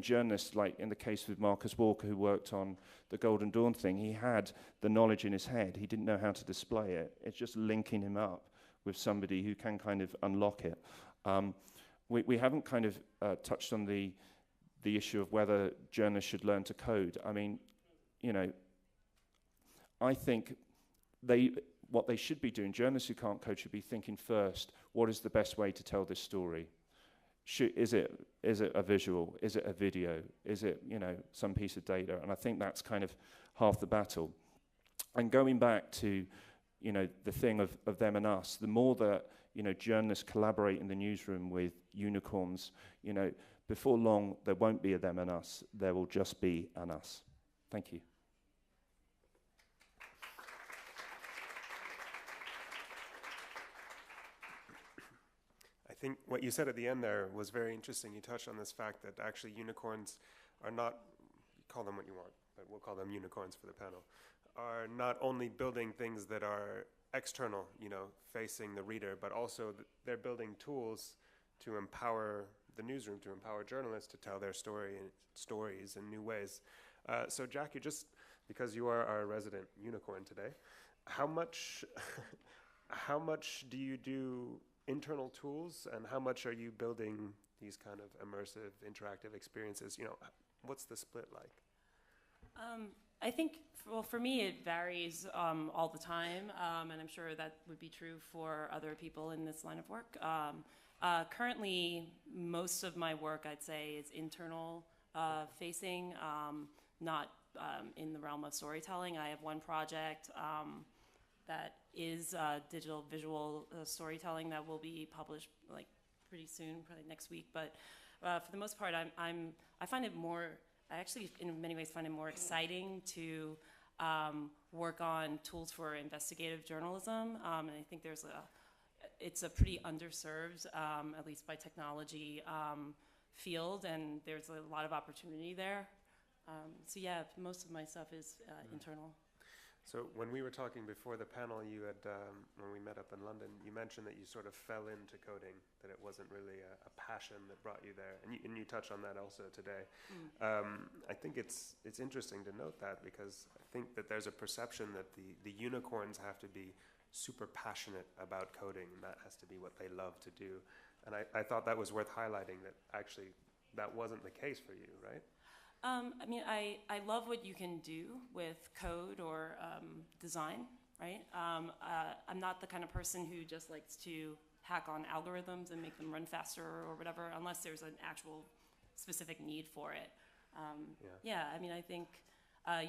journalists, like in the case with Marcus Walker, who worked on the Golden Dawn thing, he had the knowledge in his head. He didn't know how to display it. It's just linking him up with somebody who can kind of unlock it. We haven't kind of touched on the issue of whether journalists should learn to code. I mean, you know, I think what they should be doing, journalists who can't code should be thinking first, what is the best way to tell this story? Is it a visual? Is it a video? Is it, you know, some piece of data? And I think that's kind of half the battle. And going back to, you know, the thing of them and us, the more that, you know, journalists collaborate in the newsroom with unicorns, you know, before long, there won't be a them and us. There will just be an us. Thank you. I think what you said at the end there was very interesting. You touched on this fact that actually unicorns are not, you call them what you want, but we'll call them unicorns for the panel, are not only building things that are external, you know, facing the reader, but also they're building tools to empower the newsroom, to empower journalists to tell their stories in new ways. So Jackie, just because you are our resident unicorn today, how much do you do internal tools, and how much are you building these kind of immersive, interactive experiences? You know, what's the split like? I think, well, for me, it varies all the time, and I'm sure that would be true for other people in this line of work. Currently, most of my work, I'd say, is internal facing, not in the realm of storytelling. I have one project that is digital visual storytelling that will be published like pretty soon, probably next week. But for the most part, I find it more. I actually, in many ways, find it more exciting to work on tools for investigative journalism, and I think it's a pretty underserved, at least by technology, field, and there's a lot of opportunity there. So yeah, most of my stuff is internal. So when we were talking before the panel, you had, when we met up in London, you mentioned that you sort of fell into coding, that it wasn't really a passion that brought you there, and you touched on that also today. I think it's interesting to note that, because I think that there's a perception that the unicorns have to be super passionate about coding, and that has to be what they love to do. And I thought that was worth highlighting, that actually that wasn't the case for you, right? I mean, I love what you can do with code or design, right? I'm not the kind of person who just likes to hack on algorithms and make them run faster or whatever, unless there's an actual specific need for it. Yeah, I mean, I think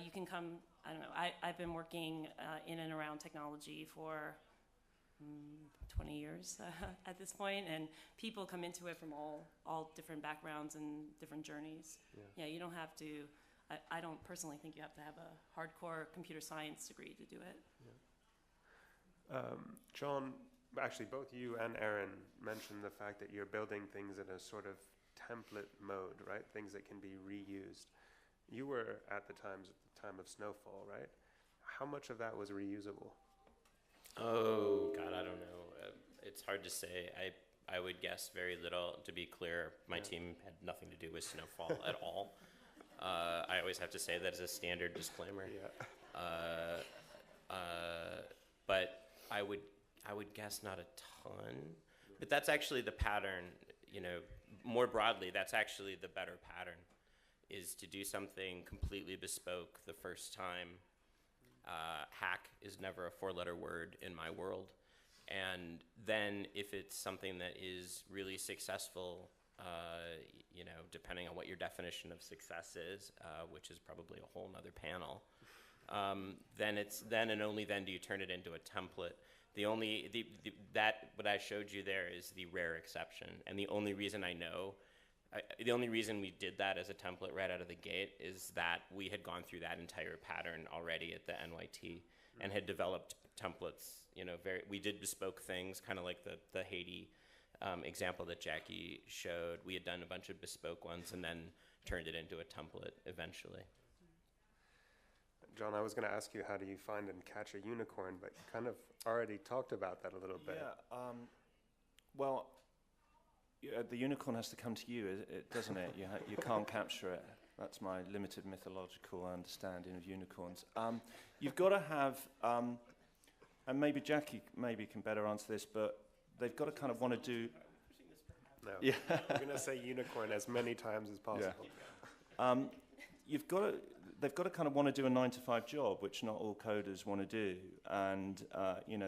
you can come, I don't know, I've been working in and around technology for 20 years at this point, and people come into it from all different backgrounds and different journeys. Yeah, you don't have to, I don't personally think you have to have a hardcore computer science degree to do it. John, actually both you and Aaron mentioned the fact that you're building things in a sort of template mode, right? Things that can be reused. You were at the time of Snowfall, right? How much of that was reusable? Oh, God, I don't know. It's hard to say. I would guess very little. To be clear, my team had nothing to do with Snowfall at all. I always have to say that as a standard disclaimer. But I would guess not a ton. But that's actually the pattern, you know, more broadly, that's actually the better pattern, is to do something completely bespoke the first time. Hack is never a four-letter word in my world. And then if it's something that is really successful, you know, depending on what your definition of success is, which is probably a whole nother panel, then and only then do you turn it into a template. That what I showed you there is the rare exception. And the only reason I know The only reason we did that as a template right out of the gate is that we had gone through that entire pattern already at the NYT and had developed templates. We did bespoke things, kind of like the Haiti example that Jackie showed. We had done a bunch of bespoke ones and then turned it into a template eventually. John, I was going to ask you, how do you find and catch a unicorn, but you kind of already talked about that a little bit. Yeah, well, the unicorn has to come to you, doesn't it? You can't capture it. That's my limited mythological understanding of unicorns. You've got to have, and maybe Jackie can better answer this, but they've got to kind of want to do... No, yeah. I'm going to say unicorn as many times as possible. Yeah. They've got to kind of want to do a 9-to-5 job, which not all coders want to do. And,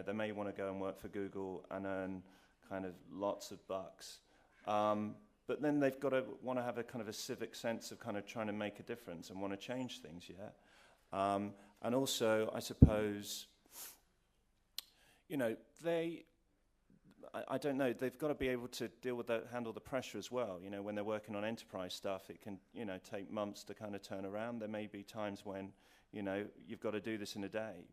they may want to go and work for Google and earn kind of lots of bucks. But then they've got to want to have a kind of a civic sense of kind of trying to make a difference and want to change things, and also, I suppose, I don't know, they've got to be able to handle the pressure as well. When they're working on enterprise stuff, it can, take months to kind of turn around. There may be times when, you've got to do this in a day.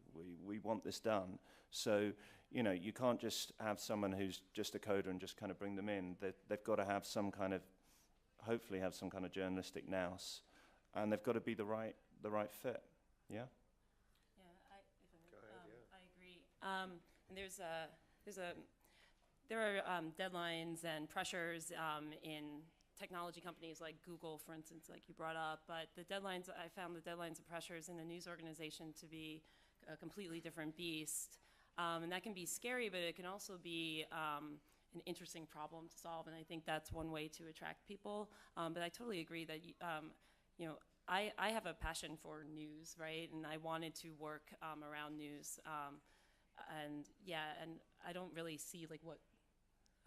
We want this done. So, you can't just have someone who's just a coder and just kind of bring them in. They've got to have hopefully have some kind of journalistic nous, and they've got to be the right fit. Yeah? I agree. And there are deadlines and pressures in technology companies like Google, for instance, like you brought up. But I found the deadlines and pressures in a news organization to be a completely different beast. And that can be scary, but it can also be an interesting problem to solve. And I think that's one way to attract people. But I totally agree that, I have a passion for news, right? And I wanted to work around news. And I don't really see what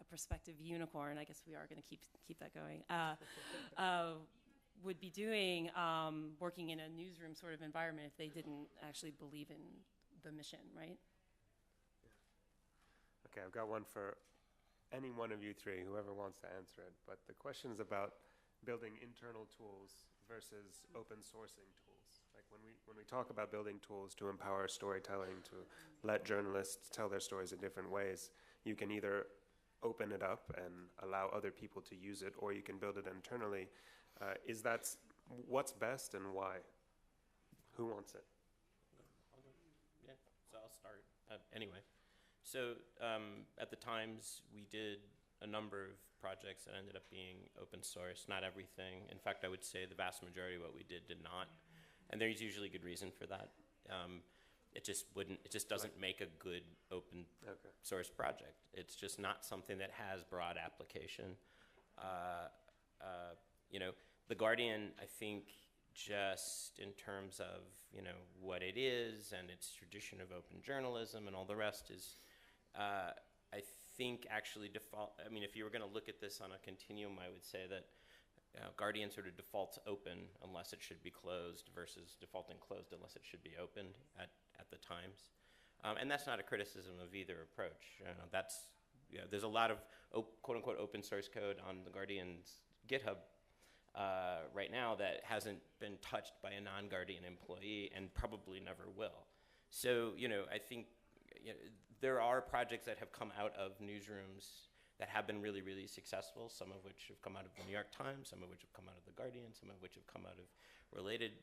a prospective unicorn, I guess we are going to keep that going, would be doing working in a newsroom sort of environment if they didn't actually believe in the mission, right? Okay, I've got one for any one of you three, whoever wants to answer it. But the question is about building internal tools versus open sourcing tools. Like when we talk about building tools to empower storytelling, to let journalists tell their stories in different ways, you can either open it up and allow other people to use it, or you can build it internally. What's best and why? Who wants it? Yeah, so I'll start anyway. So at the Times, we did a number of projects that ended up being open source. Not everything. In fact, I would say the vast majority of what we did not. And there's usually good reason for that. It just doesn't make a good open source project. It's just not something that has broad application. The Guardian, I think, just in terms of what it is and its tradition of open journalism and all the rest is, I think actually if you were going to look at this on a continuum, I would say that Guardian sort of defaults open unless it should be closed versus defaulting closed unless it should be opened at the Times. And that's not a criticism of either approach. There's a lot of quote-unquote open source code on the Guardian's GitHub right now that hasn't been touched by a non-Guardian employee and probably never will. So, I think there are projects that have come out of newsrooms that have been really, really successful, some of which have come out of the New York Times, some of which have come out of the Guardian, some of which have come out of related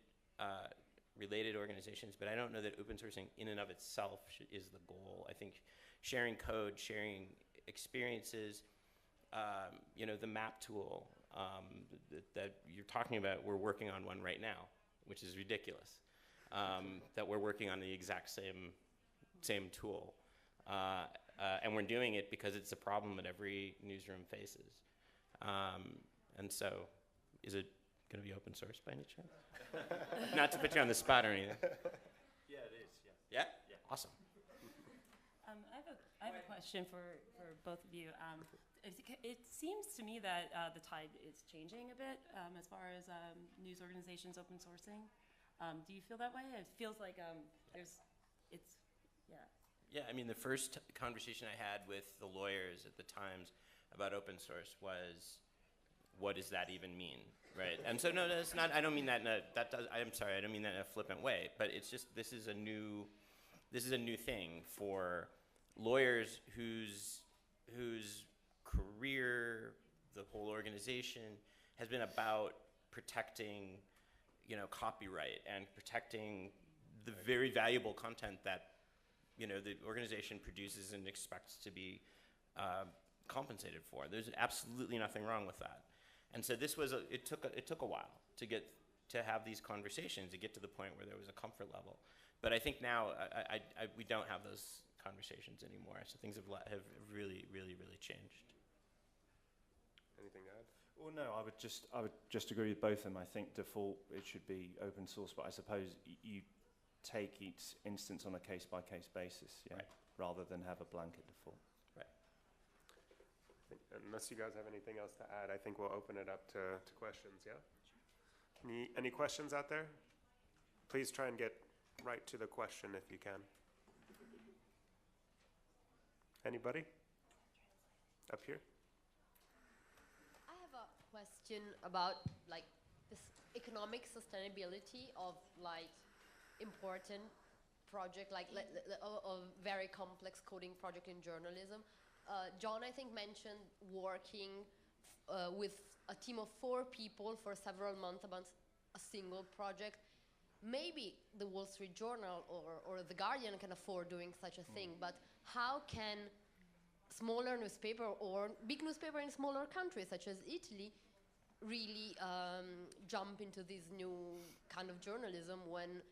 organizations, but I don't know that open sourcing in and of itself is the goal. I think sharing code, sharing experiences, the map tool that you're talking about, we're working on one right now, which is ridiculous, that we're working on the exact same tool. And we're doing it because it's a problem that every newsroom faces. And so, is it going to be open source by any chance? Not to put you on the spot or anything. Yeah, it is. Yeah? Yeah? Awesome. I have a question for both of you. It seems to me that the tide is changing a bit as far as news organizations open sourcing. Do you feel that way? It feels like Yeah, I mean, the first conversation I had with the lawyers at the Times about open source was what does that even mean, right? And so no, that's not. I don't mean that. I'm sorry. I don't mean that in a flippant way. But it's just this is a new thing for lawyers whose career, the whole organization, has been about protecting, copyright and protecting the very valuable content that, the organization produces and expects to be compensated for. There's absolutely nothing wrong with that. And so this was it took a while to have these conversations, to get to the point where there was a comfort level. But I think now we don't have those conversations anymore. So things have really, really, really changed. Anything to add? Well, no, I would just agree with both of them. I think default, it should be open source, but I suppose you take each instance on a case-by-case basis, yeah, right, rather than have a blanket default. Right. Unless you guys have anything else to add, I think we'll open it up to questions, yeah? Any questions out there? Please try and get right to the question if you can. Anybody? Up here? I have a question about like this economic sustainability of like important project, like a very complex coding project in journalism. John, I think, mentioned working with a team of 4 people for several months about a single project. Maybe the Wall Street Journal or the Guardian can afford doing such a thing, but how can smaller newspaper or big newspaper in smaller countries such as Italy really jump into this new kind of journalism when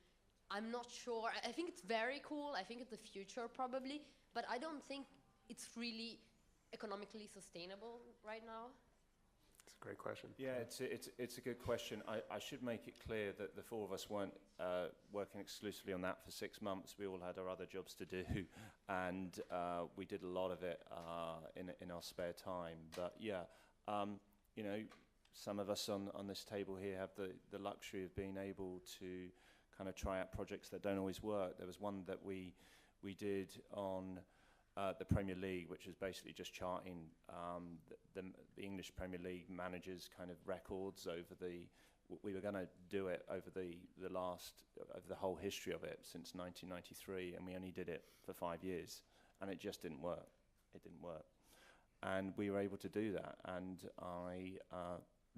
I'm not sure. I think it's very cool. I think it's the future probably, but I don't think it's really economically sustainable right now. It's a great question. Yeah, it's a good question. I should make it clear that the 4 of us weren't working exclusively on that for 6 months. We all had our other jobs to do, and we did a lot of it in our spare time. But yeah, some of us on this table here have the luxury of being able to kind of try out projects that don't always work. There was one that we did on the Premier League, which is basically just charting the English Premier League managers' kind of records over we were going to do it over the whole history of it since 1993, and we only did it for 5 years, and it just didn't work. It didn't work. And we were able to do that, and I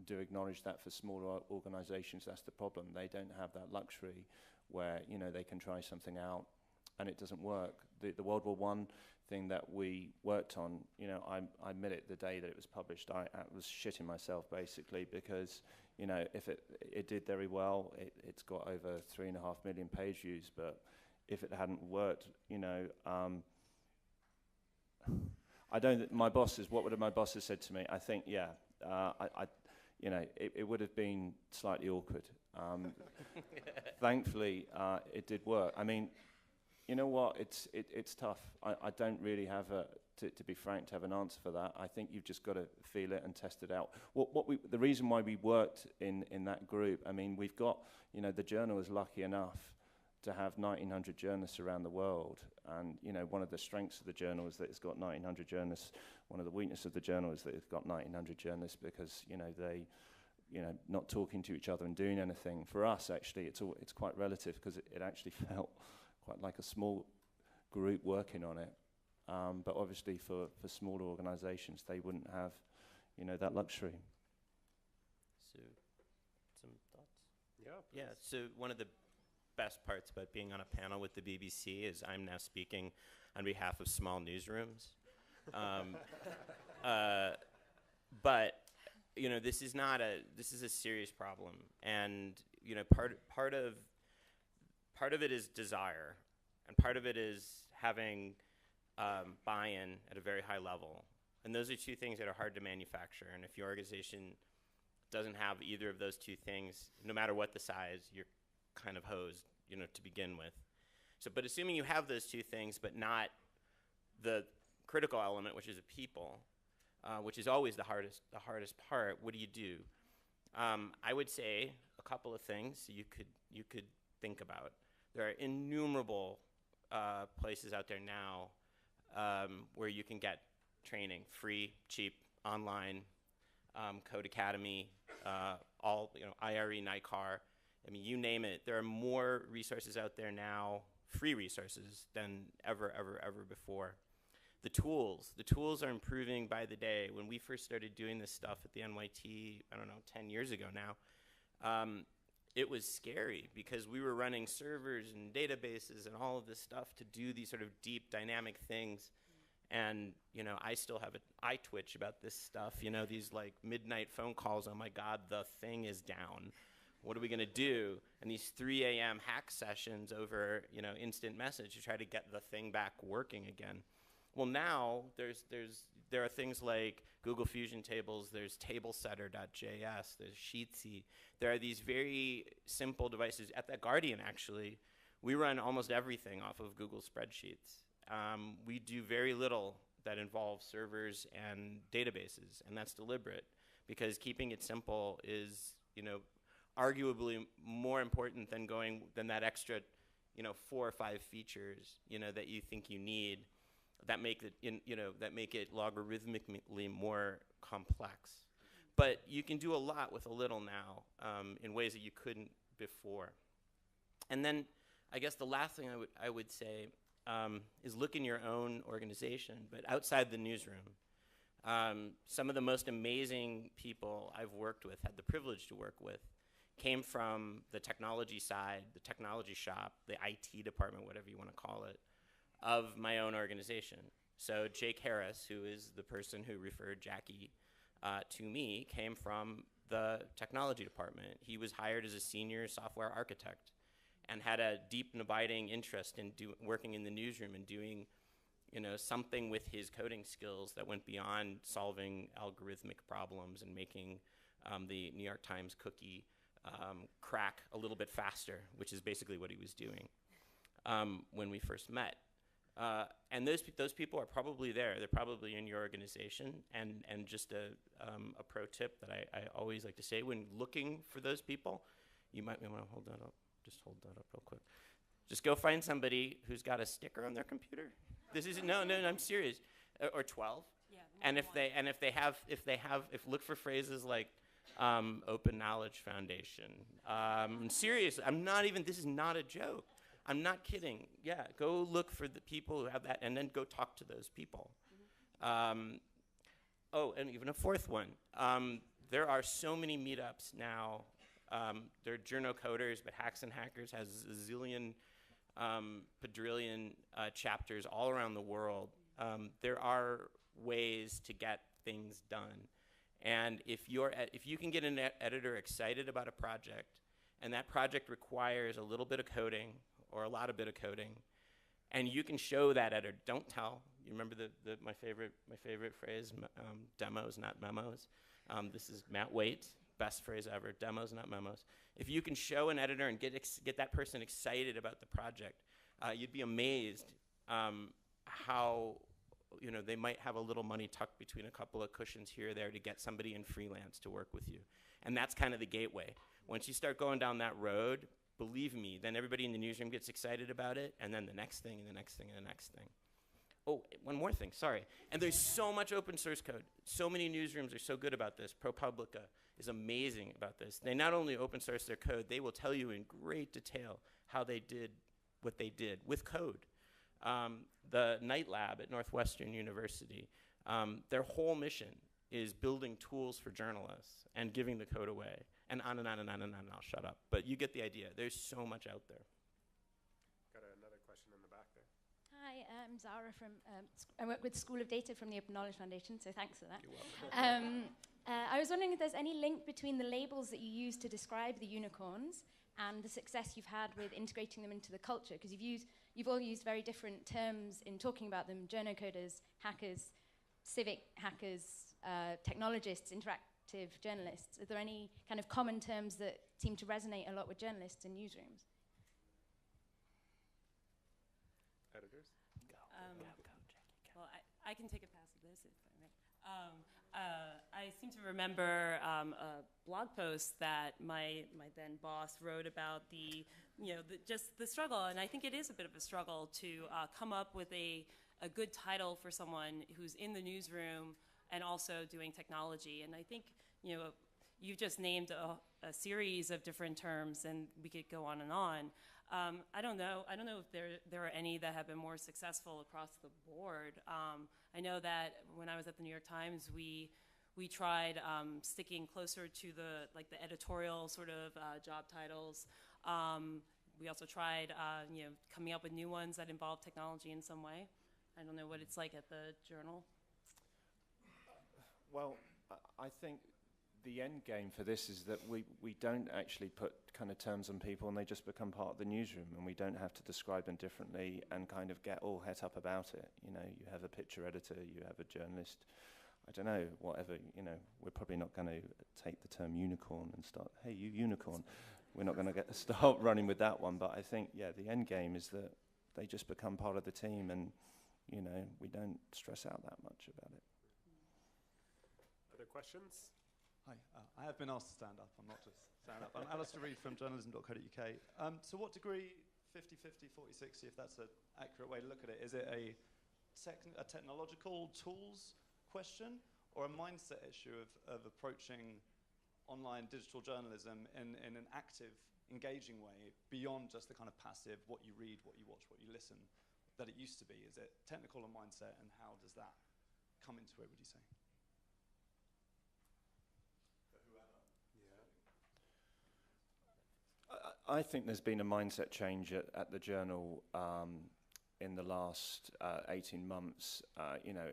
do acknowledge that for smaller organizations, that's the problem. They don't have that luxury where, they can try something out and it doesn't work. The World War I thing that we worked on, I admit it, the day that it was published, I was shitting myself basically because, if it did very well, it's got over 3.5 million page views, but if it hadn't worked, what would my bosses said to me? I think, it would have been slightly awkward. Thankfully, it did work. I mean, you know what? It's tough. I don't really have to be frank, to have an answer for that. I think you've just got to feel it and test it out. The reason why we worked in that group, I mean, we've got, the journal is lucky enough to have 1,900 journalists around the world. And, one of the strengths of the journal is that it's got 1,900 journalists. One of the weaknesses of the journal is that it's got 1,900 journalists because, they, not talking to each other and doing anything. For us, actually, it's quite relative because it actually felt quite like a small group working on it. But obviously for smaller organizations, they wouldn't have, that luxury. So, some thoughts? Yeah. Yeah, so one of the best parts about being on a panel with the BBC is I'm now speaking on behalf of small newsrooms. But this is a serious problem, and part of it is desire, and part of it is having buy-in at a very high level, and those are 2 things that are hard to manufacture. And if your organization doesn't have either of those 2 things, no matter what the size, you're kind of hosed, to begin with. So, but assuming you have those 2 things, but not the critical element, which is a people, which is always the hardest part, what do you do? I would say a couple of things you could think about. There are innumerable places out there now where you can get training, free, cheap, online, Code Academy, all, IRE, NICAR. I mean, you name it. There are more resources out there now, free resources, than ever before. The tools are improving by the day. When we first started doing this stuff at the NYT, I don't know, 10 years ago now, it was scary because we were running servers and databases and all of this stuff to do these sort of deep dynamic things. And, I still have I twitch about this stuff, these like midnight phone calls. Oh my God, the thing is down. What are we going to do? And these 3 a.m. hack sessions over, instant message to try to get the thing back working again. Well, now there are things like Google Fusion tables, there's tablesetter.js, there's Sheetsy. There are these very simple devices. At the Guardian, actually, we run almost everything off of Google spreadsheets. We do very little that involves servers and databases, and that's deliberate because keeping it simple is, arguably more important than that extra, 4 or 5 features, that you think you need that make it logarithmically more complex. But you can do a lot with a little now in ways that you couldn't before. And then I guess the last thing I would say is look in your own organization, but outside the newsroom. Some of the most amazing people I've worked with, had the privilege to work with, came from the technology side, the technology shop, the IT department, whatever you want to call it, of my own organization. So Jake Harris, who is the person who referred Jackie to me, came from the technology department. He was hired as a senior software architect and had a deep and abiding interest in working in the newsroom and doing something with his coding skills that went beyond solving algorithmic problems and making the New York Times cookie crack a little bit faster, which is basically what he was doing when we first met. And those people are probably there. They're probably in your organization. And just a pro tip that I always like to say, when looking for those people, you might want to hold that up. Just hold that up real quick. Just go find somebody who's got a sticker on their computer. This is no, I'm serious. Or 12. Yeah. And look for phrases like Open Knowledge Foundation. I'm serious. This is not a joke. I'm not kidding. Yeah, go look for the people who have that, and then go talk to those people. And even a fourth one. There are so many meetups now. There are journo coders, but Hacks and Hackers has a zillion, quadrillion chapters all around the world. There are ways to get things done. And if you can get an editor excited about a project, and that project requires a little bit of coding or a lot of bit of coding, and you can show that editor, don't tell. You remember my favorite phrase, demos, not memos. This is Matt Waite, best phrase ever, demos, not memos. If you can show an editor and get that person excited about the project, you'd be amazed how they might have a little money tucked between a couple of cushions here or there to get somebody in freelance to work with you. And that's kind of the gateway. Once you start going down that road, believe me, then everybody in the newsroom gets excited about it, and then the next thing, and the next thing, and the next thing. Oh, one more thing, sorry. And there's so much open source code. So many newsrooms are so good about this. ProPublica is amazing about this. They not only open source their code, they will tell you in great detail how they did what they did with code. The Night Lab at Northwestern University, their whole mission is building tools for journalists and giving the code away. And on and on and on and on, and I'll shut up. But you get the idea. There's so much out there. Got another question in the back there. Hi, I'm Zara from, I work with School of Data from the Open Knowledge Foundation, so thanks for that. You're welcome. I was wondering if there's any link between the labels that you use to describe the unicorns and the success you've had with integrating them into the culture, because you've all used very different terms in talking about them: journo coders, hackers, civic hackers, technologists, interactive journalists. Are there any kind of common terms that seem to resonate a lot with journalists in newsrooms? Editors? Go, Jackie. Well, I can take a pass at this if I may. I seem to remember a blog post that my then boss wrote about just the struggle, and I think it is a bit of a struggle to come up with a good title for someone who's in the newsroom and also doing technology. And I think, you know, you've just named a series of different terms, and we could go on and on. I don't know if there are any that have been more successful across the board. I know that when I was at the New York Times, we tried sticking closer to the editorial sort of job titles. We also tried, you know, coming up with new ones that involve technology in some way. I don't know what it's like at the Journal. Well, I think the end game for this is that we don't actually put kind of terms on people and they just become part of the newsroom, and we don't have to describe them differently and kind of get all het up about it. You know, you have a picture editor, you have a journalist, I don't know, whatever, you know, we're probably not going to take the term unicorn and start, hey, you unicorn. We're not going to start running with that one, but I think, yeah, the end game is that they just become part of the team, and, you know, we don't stress out that much about it. Other questions? Hi, I have been asked to stand up. I'm not just stand up. I'm Alistair Reid from journalism.co.uk. To what degree 50-50, 40-60, if that's an accurate way to look at it, is it a technological tools question or a mindset issue of approaching online digital journalism in an active, engaging way beyond just the kind of passive, what you read, what you watch, what you listen, that it used to be? Is it technical and mindset, and how does that come into it, would you say? I think there's been a mindset change at the Journal in the last 18 months. You know,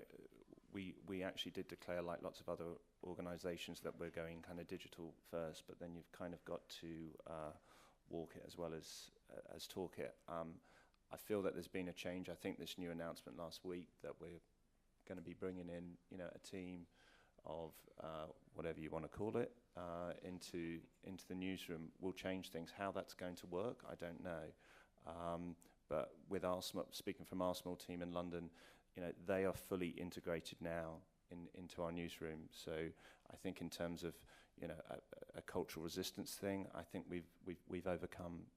we actually did declare, like lots of other organisations, that we're going kind of digital first, but then you've kind of got to walk it as well as talk it. I feel that there's been a change. I think this new announcement last week that we're going to be bringing in, you know, a team of whatever you want to call it into the newsroom will change things. How that's going to work, I don't know. But with our speaking from our small team in London, you know, they are fully integrated now into our newsroom. So I think in terms of, you know, a cultural resistance thing, I think we've overcome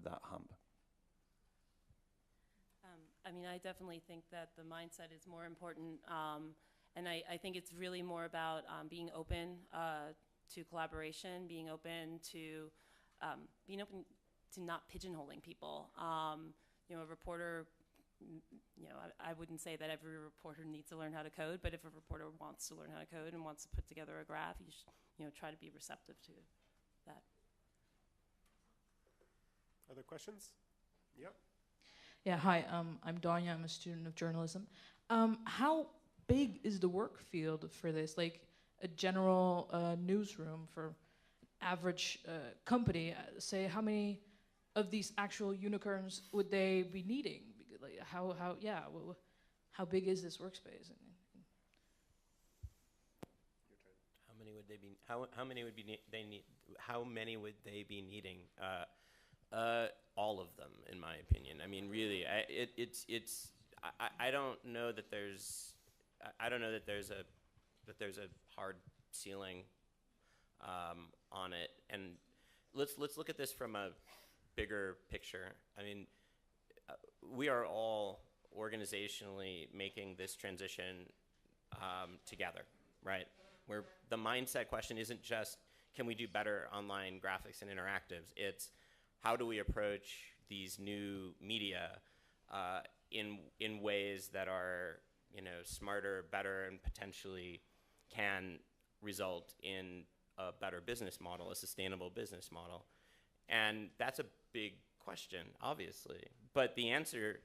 that hump. I mean, I definitely think that the mindset is more important. And I think it's really more about being open to collaboration, being open to not pigeonholing people. You know, a reporter, you know, I wouldn't say that every reporter needs to learn how to code, but if a reporter wants to learn how to code and wants to put together a graph, you should, you know, try to be receptive to that. Other questions? Yep. Yeah, hi, I'm Danya, I'm a student of journalism. How big is the work field for this? Like a general newsroom for average company, say how many of these actual unicorns would they be needing? Like how big is this workspace? How many would they be? How many would be they need? How many would they be needing? All of them, in my opinion. I mean, really, I don't know that there's. I don't know that there's a hard ceiling on it. And let's look at this from a bigger picture. I mean, we are all organizationally making this transition together, right? Where the mindset question isn't just, can we do better online graphics and interactives? It's, how do we approach these new media in ways that are, you know, smarter, better, and potentially can result in a better business model, a sustainable business model? And that's a big question, obviously. But the answer,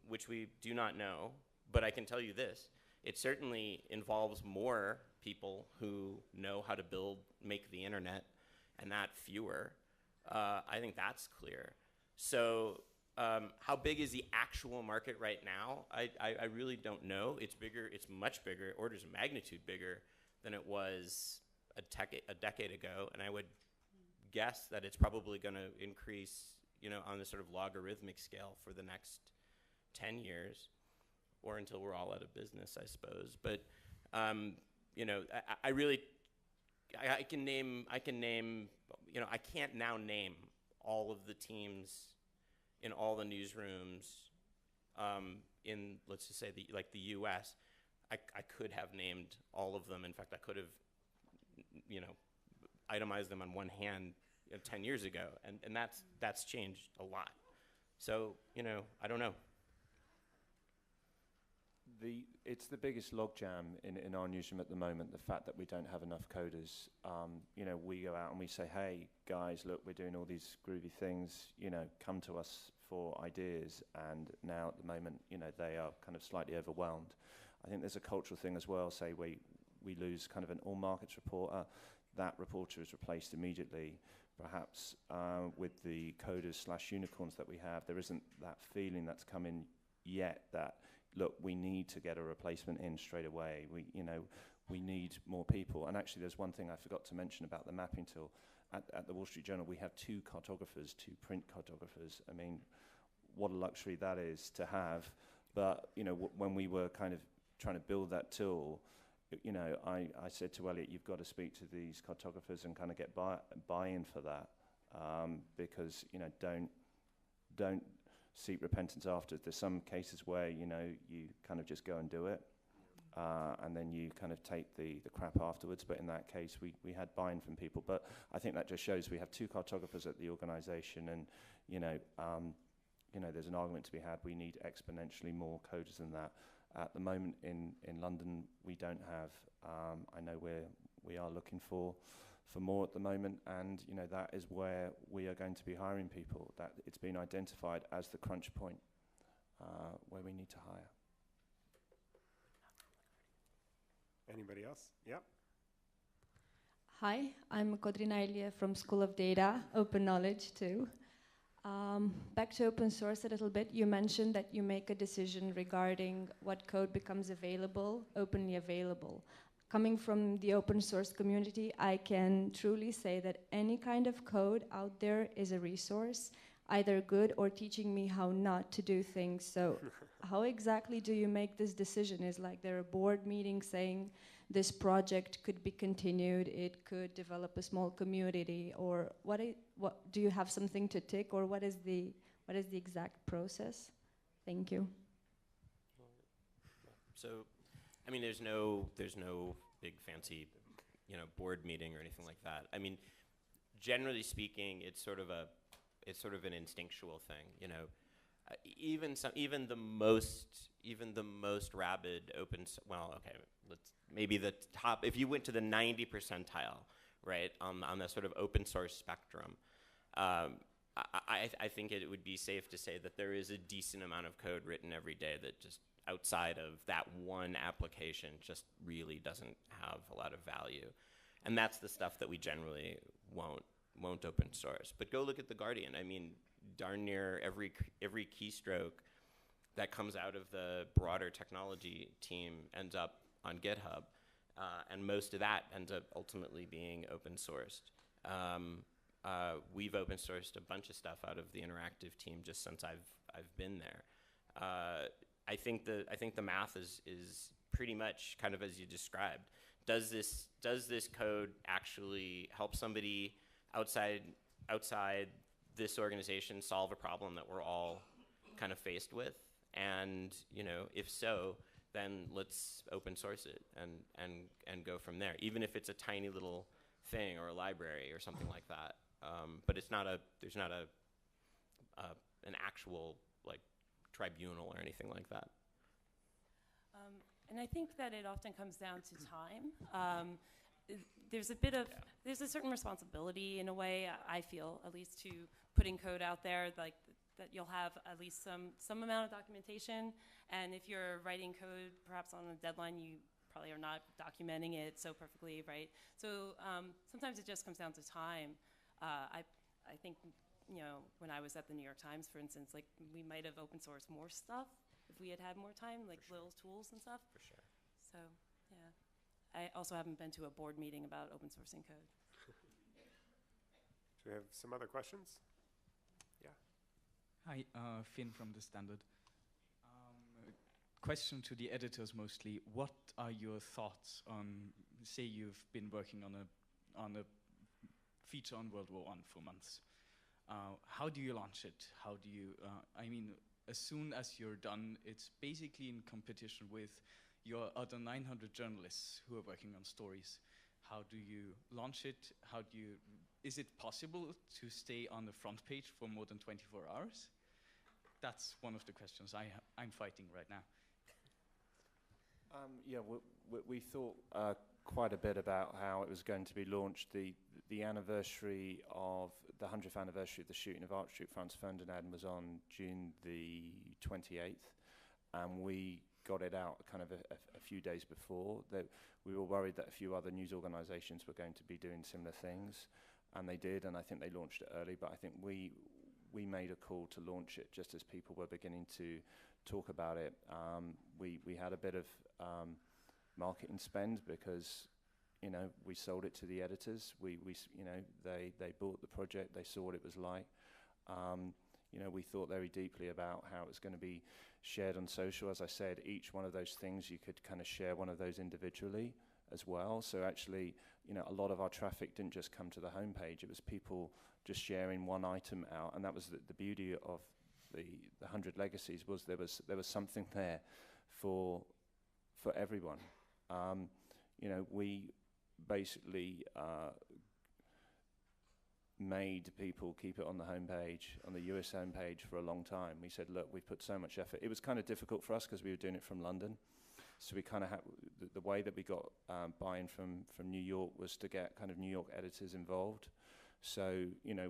which we do not know, but I can tell you this, it certainly involves more people who know how to make the internet, and not fewer. I think that's clear. So how big is the actual market right now? I really don't know. It's bigger, it's much bigger, orders of magnitude bigger than it was a decade ago, and I would guess that it's probably going to increase, you know, on a sort of logarithmic scale for the next 10 years, or until we're all out of business, I suppose. But you know, I can name, you know, I can't now name all of the teams in all the newsrooms in, let's just say, the U.S. I could have named all of them. In fact, I could have, itemized them on one hand 10 years ago, and that's changed a lot. So, I don't know. It's the biggest logjam in our newsroom at the moment, the fact that we don't have enough coders. We go out and we say, hey, guys, look, we're doing all these groovy things, come to us for ideas. And now at the moment, they are kind of slightly overwhelmed. I think there's a cultural thing as well. Say we lose kind of an all markets reporter. That reporter is replaced immediately. Perhaps with the coders/unicorns that we have, there isn't that feeling that's come in yet that, look, we need to get a replacement in straight away. We need more people. And actually, there's one thing I forgot to mention about the mapping tool. At the Wall Street Journal, we have 2 cartographers, 2 print cartographers. I mean, what a luxury that is to have. But, when we were kind of trying to build that tool, I said to Elliot, you've got to speak to these cartographers and kind of get buy-in for that. Because, don't seek repentance after. There's some cases where, you kind of just go and do it. And then you kind of take the crap afterwards. But in that case, we had buy-in from people. But I think that just shows we have 2 cartographers at the organisation, and there's an argument to be had. We need exponentially more coders than that. At the moment in London, we don't have. I know we are looking for more at the moment, and that is where we are going to be hiring people. That it's been identified as the crunch point where we need to hire. Anybody else? Yep. Hi, I'm Kodrina Elia from School of Data, Open Knowledge too. Back to open source a little bit, you mentioned that you make a decision regarding what code becomes available, openly available. Coming from the open source community, I can truly say that any kind of code out there is a resource, either good or teaching me how not to do things. So how exactly do you make this decision? Is like there a board meeting saying this project could be continued, it could develop a small community, or what do you have something to tick, or what is the exact process? Thank you. So, I mean, there's no big fancy, board meeting or anything like that. I mean, generally speaking, it's sort of an instinctual thing, even the most rabid maybe the top, if you went to the 90 percentile, right, on the sort of open source spectrum, I think it would be safe to say that there is a decent amount of code written every day that just outside of that one application just really doesn't have a lot of value. And that's the stuff that we generally won't open source. But go look at The Guardian. I mean, darn near every keystroke that comes out of the broader technology team ends up on GitHub, and most of that ends up ultimately being open sourced. We've open sourced a bunch of stuff out of the interactive team just since I've been there. I think the math is pretty much kind of as you described. Does this code actually help somebody outside this organization solve a problem that we're all kind of faced with? And if so, then let's open source it and go from there. Even if it's a tiny little thing or a library or something like that. But there's not an actual like tribunal or anything like that. And I think that it often comes down to time. There's a certain responsibility in a way, I feel, at least, to putting code out there, like that you'll have at least some amount of documentation. And if you're writing code, perhaps on a deadline, you probably are not documenting it so perfectly, right? So sometimes it just comes down to time. I think, when I was at the New York Times, for instance, like we might have open sourced more stuff if we had more time, like little tools and stuff. For sure. So, yeah. I also haven't been to a board meeting about open sourcing code. Do we have some other questions? Yeah. Hi, Finn from The Standard. Question to the editors mostly. What are your thoughts on, say you've been working on a feature on World War I for months. How do you launch it? How do you, as soon as you're done, it's basically in competition with your other 900 journalists who are working on stories. How do you launch it? Is it possible to stay on the front page for more than 24 hours? That's one of the questions I'm fighting right now. Yeah, we thought quite a bit about how it was going to be launched. The anniversary of the 100th anniversary of the shooting of Archduke Franz Ferdinand was on June the 28th, and we got it out kind of a few days before. We were worried that a few other news organizations were going to be doing similar things, and they did, and I think they launched it early, but I think we made a call to launch it just as people were beginning to talk about it. We had a bit of marketing spend because, you know, we sold it to the editors. They bought the project, they saw what it was like. You know, we thought very deeply about how it was going to be shared on social. As I said, each one of those things you could kind of share one of those individually as well. So actually, you know, a lot of our traffic didn't just come to the homepage. It was people just sharing one item out, and that was the beauty of the 100 Legacies, was there was something there for everyone. You know, we basically made people keep it on the homepage, on the US homepage, for a long time. We said, look, we've put so much effort. It was kind of difficult for us because we were doing it from London. So we kind of had, the way that we got buy-in from New York was to get kind of New York editors involved. So, you know,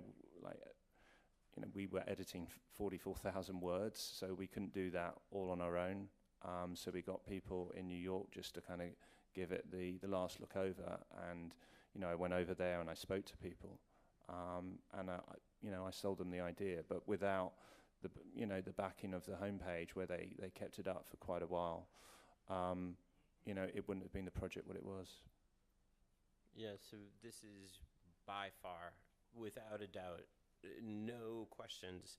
we were editing 44,000 words, so we couldn't do that all on our own. So we got people in New York just to kind of give it the last look over. And, you know, I went over there and I spoke to people. And I sold them the idea, but without the backing of the homepage, where they kept it up for quite a while, it wouldn't have been the project what it was. Yeah, so this is by far, without a doubt, no questions,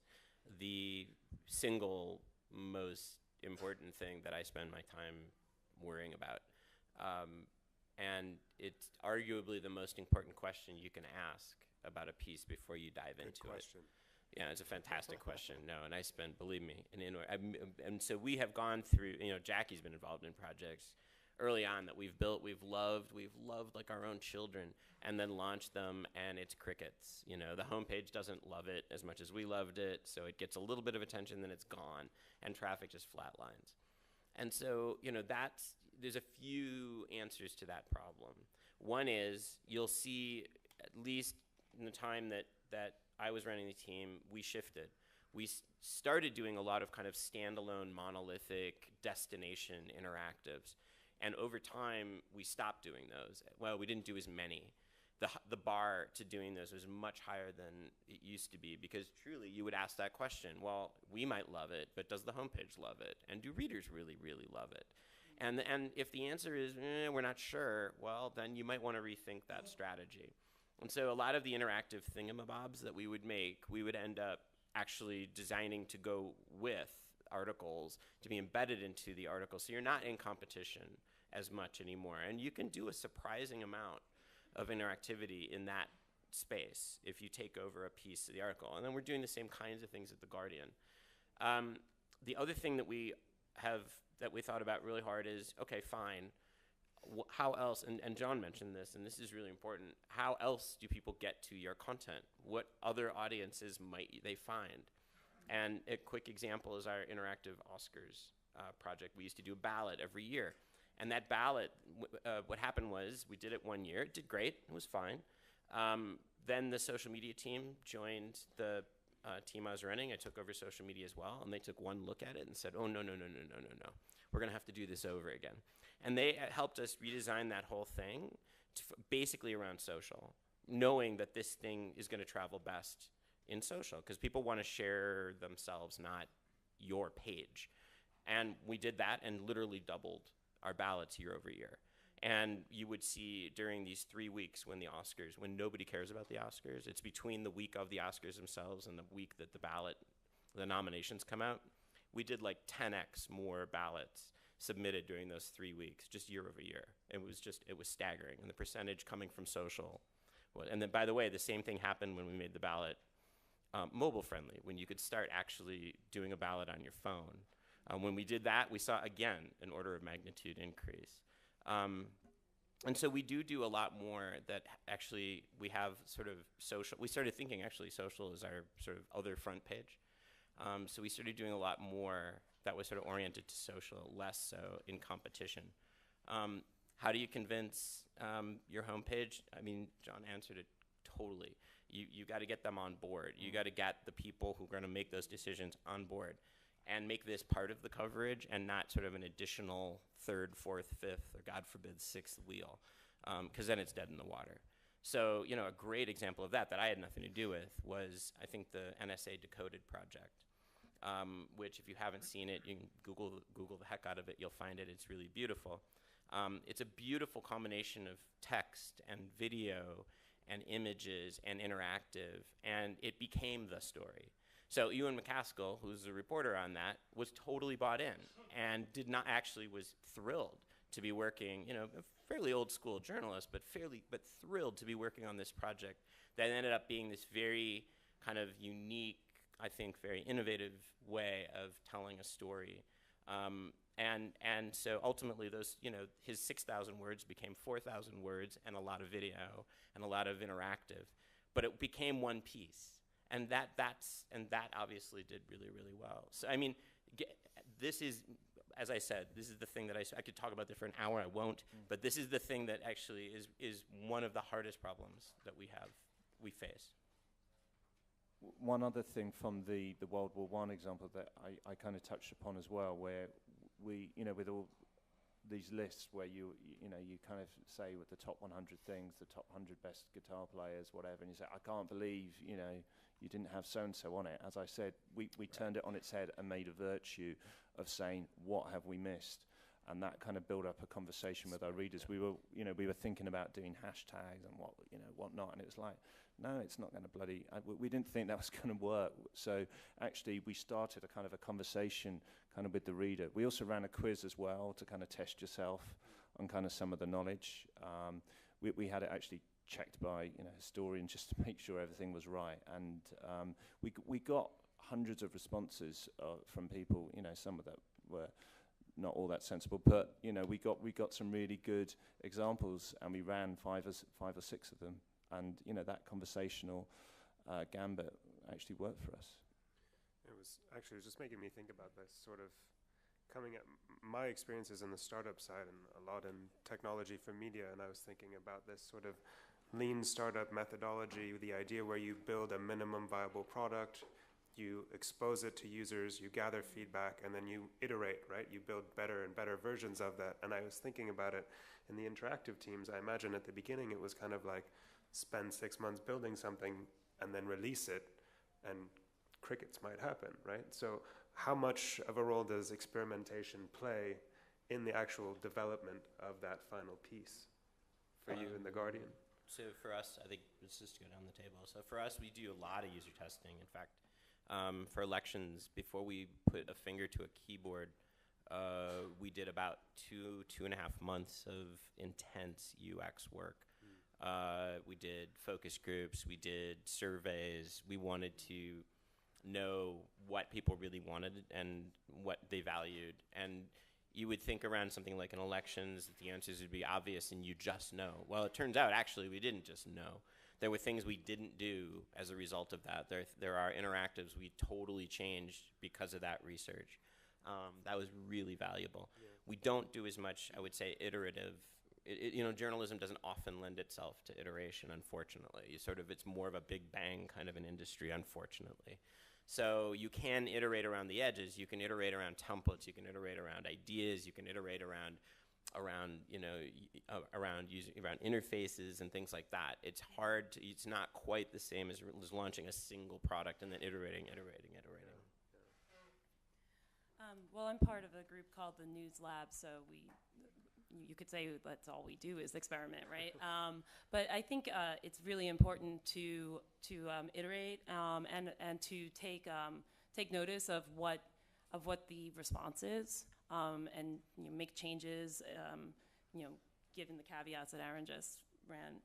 the single most important thing that I spend my time worrying about. And it's arguably the most important question you can ask about a piece before you dive into it. Yeah, it's a fantastic question. No, and I spend, believe me, and so we have gone through, Jackie's been involved in projects early on that we've built, we've loved like our own children, and then launched them, and it's crickets. The homepage doesn't love it as much as we loved it, so it gets a little bit of attention, then it's gone, and traffic just flatlines. And so, there's a few answers to that problem. One is, you'll see, at least in the time that I was running the team, we shifted. We started doing a lot of kind of standalone, monolithic destination interactives. And over time, we stopped doing those. Well, we didn't do as many. The bar to doing those was much higher than it used to be, because truly you would ask that question, well, we might love it, but does the homepage love it? And do readers really, really love it? And if the answer is, we're not sure, well, then you might want to rethink that strategy. And so a lot of the interactive thingamabobs that we would make, we would end up actually designing to go with articles, to be embedded into the article. So you're not in competition as much anymore. And you can do a surprising amount of interactivity in that space if you take over a piece of the article. And then we're doing the same kinds of things at The Guardian. The other thing that we thought about really hard is, okay, fine, how else, and John mentioned this, and this is really important, how else do people get to your content? What other audiences might they find? And a quick example is our interactive Oscars project. We used to do a ballot every year. And that ballot, what happened was, we did it one year, it did great, it was fine. Then the social media team joined the team I was running. I took over social media as well, and they took one look at it and said, oh, no. We're gonna have to do this over again. And they helped us redesign that whole thing basically around social, knowing that this thing is gonna travel best in social, because people wanna share themselves, not your page. And we did that and literally doubled our ballots year over year. And you would see during these 3 weeks when nobody cares about the Oscars, it's between the week of the Oscars themselves and the week that the nominations come out, we did like 10x more ballots submitted during those 3 weeks, just year over year. It was staggering. And the percentage coming from social. And then, by the way, the same thing happened when we made the ballot mobile friendly, when you could start actually doing a ballot on your phone. When we did that, we saw, again, an order of magnitude increase. And so we do a lot more that actually we have sort of social. We started thinking actually social is our sort of other front page. So we started doing a lot more that was sort of oriented to social, less so in competition. How do you convince your homepage? I mean, John answered it totally. You got to get them on board. You got to get the people who are going to make those decisions on board and make this part of the coverage and not sort of an additional third, fourth, fifth, or God forbid, sixth wheel, because then it's dead in the water. So, you know, a great example of that I had nothing to do with was, I think, the NSA Decoded project, which if you haven't seen it, you can Google the heck out of it. You'll find it. It's really beautiful. It's a beautiful combination of text and video and images and interactive, and it became the story. So Ewan McCaskill, who's the reporter on that, was totally bought in and was thrilled to be working, you know, a fairly old school journalist, but thrilled to be working on this project that ended up being this very kind of unique, I think, very innovative way of telling a story. And so ultimately those, you know, his 6,000 words became 4,000 words and a lot of video and a lot of interactive, but it became one piece. And that obviously did really, really well. So, I mean, this is, as I said, this is the thing that I could talk about this for an hour, I won't, but this is the thing that actually is one of the hardest problems that we face. One other thing from the World War I example that I kind of touched upon as well, where we, you know, with all these lists where you kind of say with the top 100 things, the top 100 best guitar players, whatever, and you say, I can't believe, you know, you didn't have so-and-so on it. As I said, we turned it on its head and made a virtue of saying, what have we missed? And that kind of built up a conversation with our readers. We were thinking about doing hashtags and whatnot, and it was like, no, it's not going to we didn't think that was going to work. So actually, we started a kind of a conversation kind of with the reader. We also ran a quiz as well to kind of test yourself on kind of some of the knowledge. We had it actually checked by historians just to make sure everything was right, and we got hundreds of responses from people. Some of that were not all that sensible, but we got some really good examples, and we ran five or six of them, and that conversational gambit actually worked for us. It was just making me think about this sort of coming at my experiences in the startup side and a lot in technology for media, and I was thinking about this sort of lean startup methodology, the idea where you build a minimum viable product, you expose it to users, you gather feedback, and then you iterate, right? You build better and better versions of that. And I was thinking about it in the interactive teams. I imagine at the beginning it was kind of like spend 6 months building something and then release it, and crickets might happen, right? So how much of a role does experimentation play in the actual development of that final piece for you in The Guardian? So for us, I think let's just go down the table. So for us, we do a lot of user testing. In fact, for elections, before we put a finger to a keyboard, we did about 2.5 months of intense UX work. We did focus groups, we did surveys. We wanted to know what people really wanted and what they valued. And you would think around something like an elections that the answers would be obvious and you just know. Well, it turns out actually we didn't just know. There were things we didn't do as a result of that. There are interactives we totally changed because of that research. That was really valuable. Yeah. We don't do as much, I would say, iterative. Journalism doesn't often lend itself to iteration, unfortunately. It's more of a big bang kind of an industry, unfortunately. So you can iterate around the edges. You can iterate around templates. You can iterate around ideas. You can iterate around interfaces and things like that. It's hard. It's not quite the same as launching a single product and then iterating. Well, I'm part of a group called the News Lab, so you could say that's all we do is experiment, right? But I think it's really important to iterate and to take notice of what the response is, and make changes, given the caveats that Aaron just ran.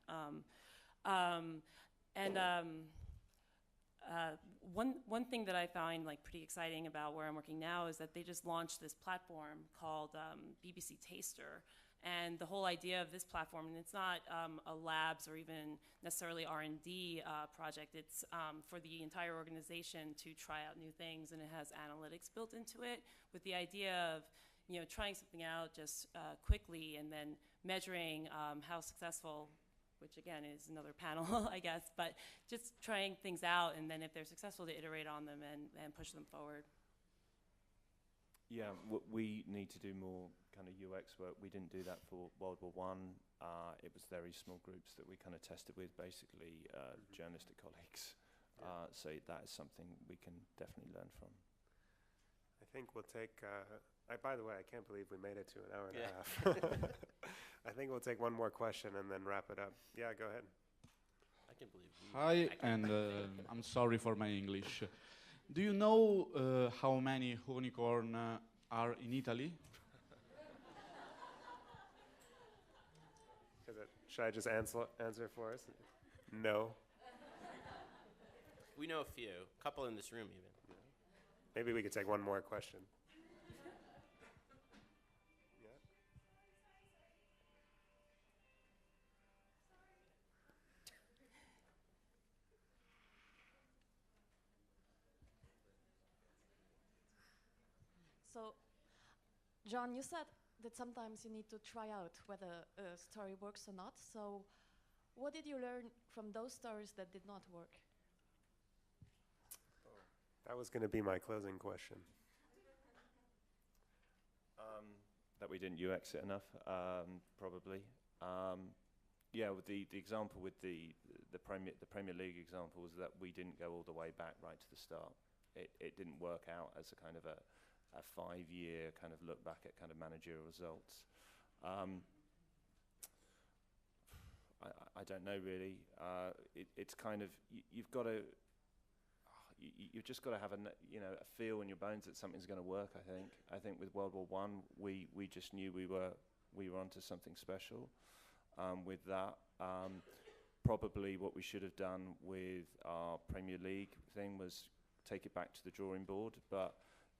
one thing that I find like pretty exciting about where I'm working now is that they just launched this platform called BBC Taster. And the whole idea of this platform, and it's not a labs or even necessarily R&D project, it's for the entire organization to try out new things, and it has analytics built into it with the idea of trying something out just quickly and then measuring how successful, which again is another panel, I guess, but just trying things out, and then if they're successful, to iterate on them and push them forward. Yeah, we need to do more kind of UX work. We didn't do that for World War One. It was very small groups that we kind of tested with, basically journalistic colleagues. So that is something we can definitely learn from. I think we'll take, by the way, I can't believe we made it to an hour and a half. I think we'll take one more question and then wrap it up. Yeah, go ahead. I can believe you. Hi, and I'm sorry for my English. Do you know how many unicorn are in Italy? Should I just answer for us? No. We know a few, a couple in this room even. Maybe we could take one more question. So, John, you said that sometimes you need to try out whether a story works or not. So, what did you learn from those stories that did not work? That was going to be my closing question. That we didn't UX it enough, probably. Yeah, with the example with the Premier League example was that we didn't go all the way back right to the start. It didn't work out as a kind of a 5-year kind of look back at kind of managerial results. I don't know really. It's kind of you've got to. You've just got to have a feel in your bones that something's going to work. I think with World War One, we just knew we were onto something special. With that, probably what we should have done with our Premier League thing was take it back to the drawing board, but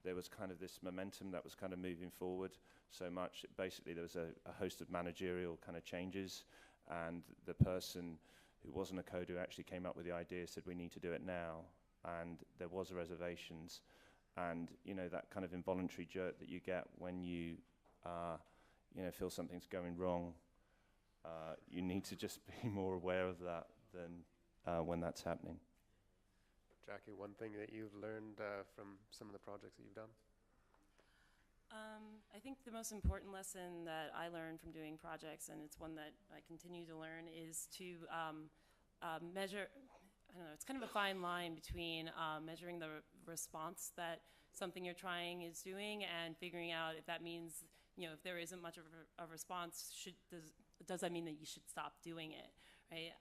there was kind of this momentum that was kind of moving forward so much. Basically, there was a host of managerial kind of changes, and the person who wasn't a coder who actually came up with the idea said, we need to do it now. And there was reservations, and that kind of involuntary jerk that you get when you feel something's going wrong. You need to just be more aware of that than when that's happening. Jackie, one thing that you've learned from some of the projects that you've done? I think the most important lesson that I learned from doing projects, and it's one that I continue to learn, is to measure. I don't know, it's kind of a fine line between measuring the response that something you're trying is doing and figuring out if that means, if there isn't much of a response, does that mean that you should stop doing it, right?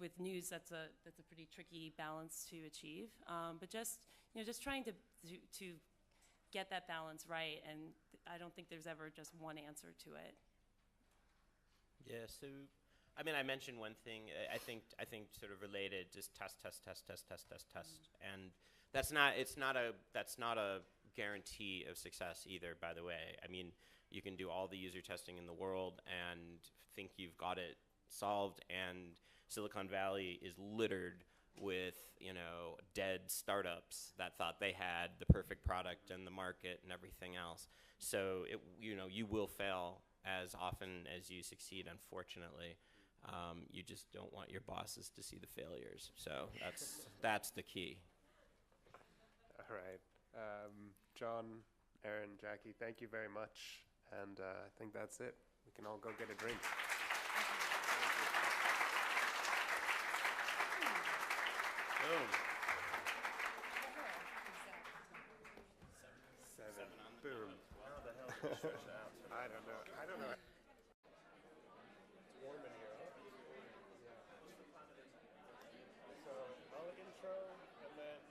With news, that's a pretty tricky balance to achieve. But just trying to get that balance right, and I don't think there's ever just one answer to it. Yeah, so I mean, I mentioned one thing. I think sort of related, just test, and that's not a guarantee of success either. By the way, I mean, you can do all the user testing in the world and think you've got it solved, and Silicon Valley is littered with dead startups that thought they had the perfect product and the market and everything else. So you will fail as often as you succeed, unfortunately. You just don't want your bosses to see the failures. So that's the key. All right. John, Aaron, Jackie, thank you very much. And I think that's it. We can all go get a drink. Boom. 7. Boom. How the hell did you stretch it out? I don't know. It's warm in here, huh? Yeah. So I'll intro and then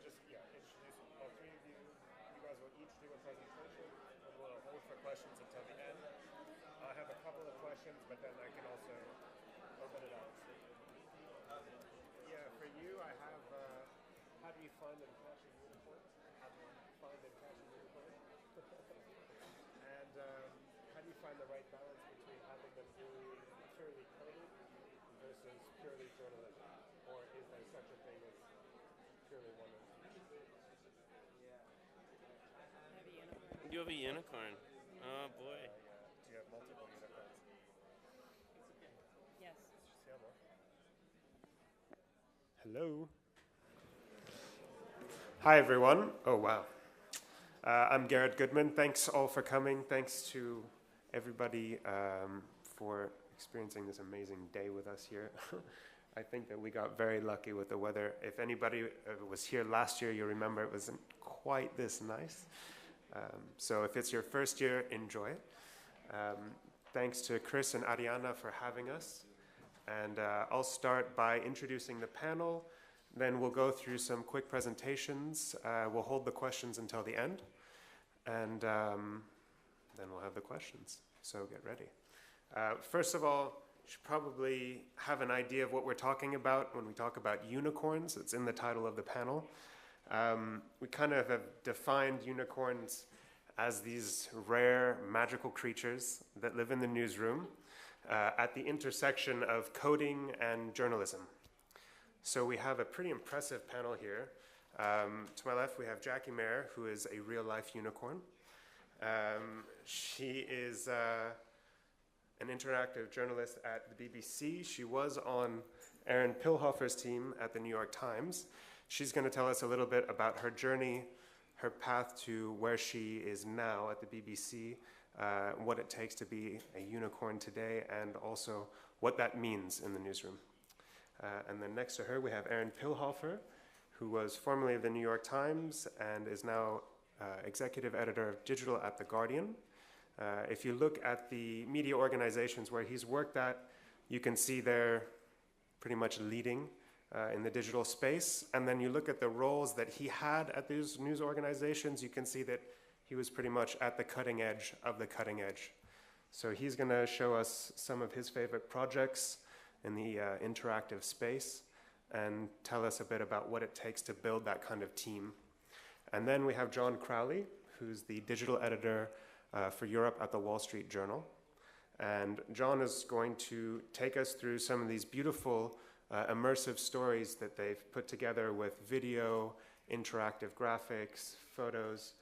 introduce all three of you. You guys will each do a presentation, and we'll hold for questions until the end. I have a couple of questions, but then I can also open it up. Yeah, for you, I have you find and catch a unicorn? How do you find and catch a unicorn? And how do you find the right balance between having them do purely coded versus purely journalism? Or is there such a thing as purely one of You have a unicorn. Oh boy. do you have multiple unicorns? Yes. Hello. Hi, everyone. Oh, wow. I'm Garrett Goodman. Thanks all for coming. Thanks to everybody for experiencing this amazing day with us here. I think that we got very lucky with the weather. If anybody was here last year, you remember it wasn't quite this nice. So if it's your first year, enjoy it. Thanks to Chris and Ariana for having us. And I'll start by introducing the panel. Then we'll go through some quick presentations. We'll hold the questions until the end. And then we'll have the questions. So get ready. First of all, you should probably have an idea of what we're talking about when we talk about unicorns. It's in the title of the panel. We kind of have defined unicorns as these rare, magical creatures that live in the newsroom at the intersection of coding and journalism. So we have a pretty impressive panel here. To my left, we have Jackie Mayer, who is a real-life unicorn. She is an interactive journalist at the BBC. She was on Aaron Pilhofer's team at the New York Times. She's going to tell us a little bit about her journey, her path to where she is now at the BBC, what it takes to be a unicorn today, and also what that means in the newsroom. And then next to her, we have Aaron Pilhofer, who was formerly of the New York Times and is now executive editor of digital at The Guardian. If you look at the media organizations where he's worked at, you can see they're pretty much leading in the digital space. And then you look at the roles that he had at these news organizations, you can see that he was pretty much at the cutting edge of the cutting edge. So he's going to show us some of his favorite projects in the interactive space and tell us a bit about what it takes to build that kind of team. And then we have John Crowley, who's the digital editor for Europe at the Wall Street Journal. And John is going to take us through some of these beautiful immersive stories that they've put together with video, interactive graphics, photos,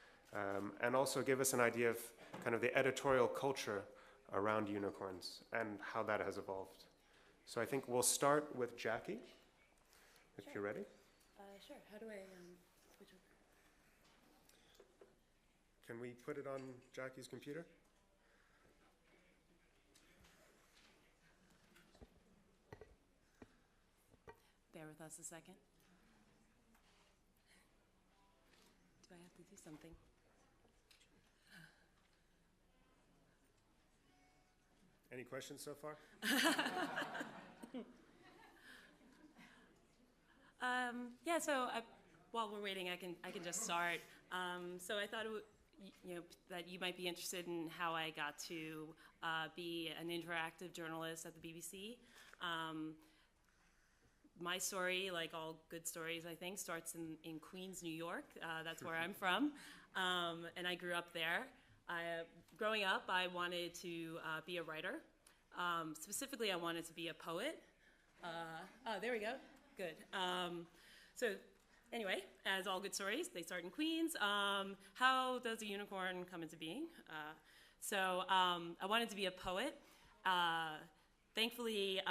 and also give us an idea of kind of the editorial culture around unicorns and how that has evolved. So I think we'll start with Jackie, if you're ready. Sure. How do I switch over? Can we put it on Jackie's computer? Bear with us a second. Do I have to do something? Any questions so far? Yeah. So while we're waiting, I can just start. So I thought that you might be interested in how I got to be an interactive journalist at the BBC. My story, like all good stories, I think, starts in Queens, New York. That's where I'm from, and I grew up there. Growing up, I wanted to be a writer. Specifically, I wanted to be a poet. Oh, there we go. Good. So anyway, as all good stories, they start in Queens. How does a unicorn come into being? So I wanted to be a poet. Thankfully,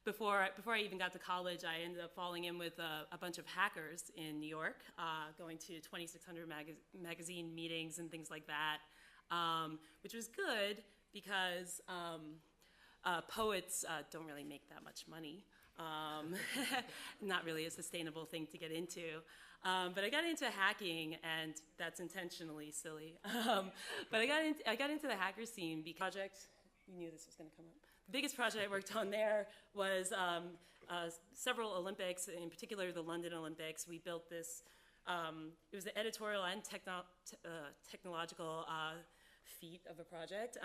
before I even got to college, I ended up falling in with a bunch of hackers in New York, going to 2600 magazine meetings and things like that, which was good because poets don't really make that much money. Not really a sustainable thing to get into. But I got into hacking, and that's intentionally silly. But I got into the hacker scene because project. You knew this was going to come up. The biggest project I worked on there was several Olympics, in particular the London Olympics. We built this. It was the editorial and technological feat of a project.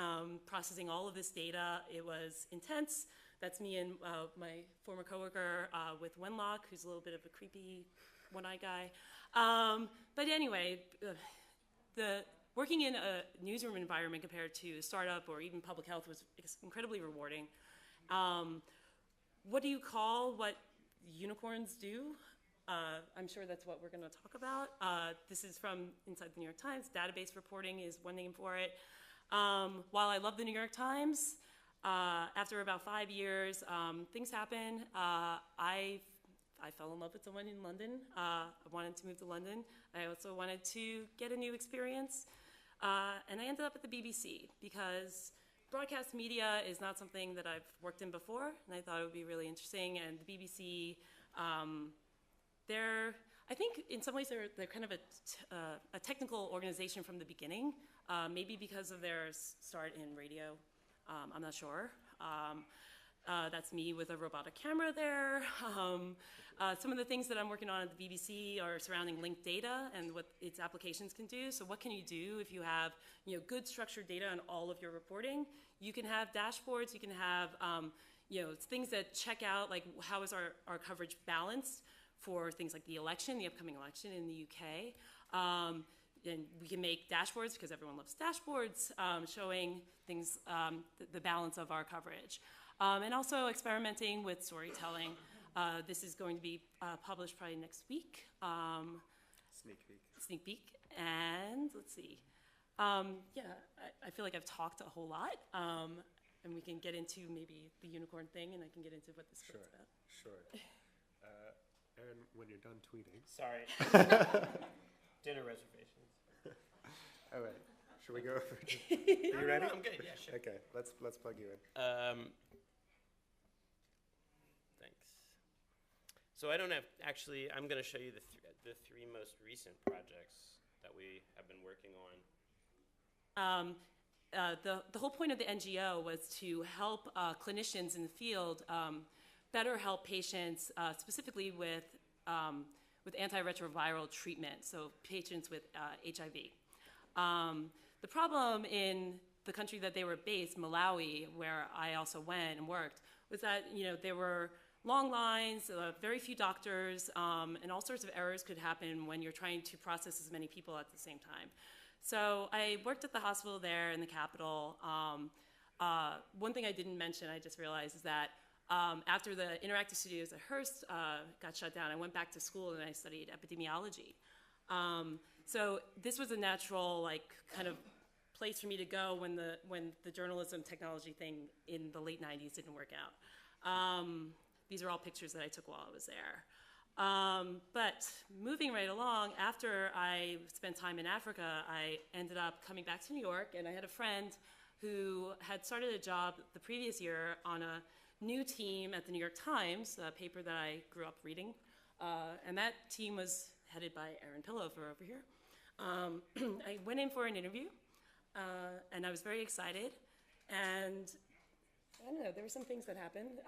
Processing all of this data, it was intense. That's me and my former coworker with Wenlock, who's a little bit of a creepy one-eyed guy. But anyway, working in a newsroom environment compared to a startup or even public health was incredibly rewarding. What do you call what unicorns do? I'm sure that's what we're going to talk about. This is from inside the New York Times. Database reporting is one name for it. While I love the New York Times, after about 5 years, things happen. I fell in love with someone in London. I wanted to move to London. I also wanted to get a new experience. And I ended up at the BBC because broadcast media is not something that I've worked in before, and I thought it would be really interesting. And the BBC, I think in some ways they're kind of a technical organization from the beginning, maybe because of their start in radio. I'm not sure. That's me with a robotic camera there. Some of the things that I'm working on at the BBC are surrounding linked data and what its applications can do. So what can you do if you have good structured data on all of your reporting? You can have dashboards. You can have things that check out like how is our coverage balanced for things like the election, the upcoming election in the UK. And we can make dashboards because everyone loves dashboards, showing things, the balance of our coverage. And also experimenting with storytelling. This is going to be published probably next week. Sneak peek. And let's see. I feel like I've talked a whole lot. And we can get into maybe the unicorn thing, and I can get into what this book's about. Sure. Aaron, when you're done tweeting. Sorry. Dinner reservations. All right. Should we go? Are you ready? I'm good. Yeah, sure. Okay. Let's plug you in. Thanks. So I don't have actually. I'm going to show you the three most recent projects that we have been working on. The whole point of the NGO was to help clinicians in the field better help patients, specifically with antiretroviral treatment, so patients with HIV. The problem in the country that they were based, Malawi, where I also went and worked, was that there were long lines, very few doctors, and all sorts of errors could happen when you're trying to process as many people at the same time. So I worked at the hospital there in the capital. One thing I didn't mention, I just realized, is that after the interactive studios at Hearst got shut down, I went back to school and I studied epidemiology. So this was a natural, kind of place for me to go when the journalism technology thing in the late 90s didn't work out. These are all pictures that I took while I was there. But moving right along, after I spent time in Africa, I ended up coming back to New York, and I had a friend who had started a job the previous year on a new team at the New York Times, a paper that I grew up reading. And that team was headed by Aaron Pillover over here. I went in for an interview, and I was very excited. And I don't know, there were some things that happened.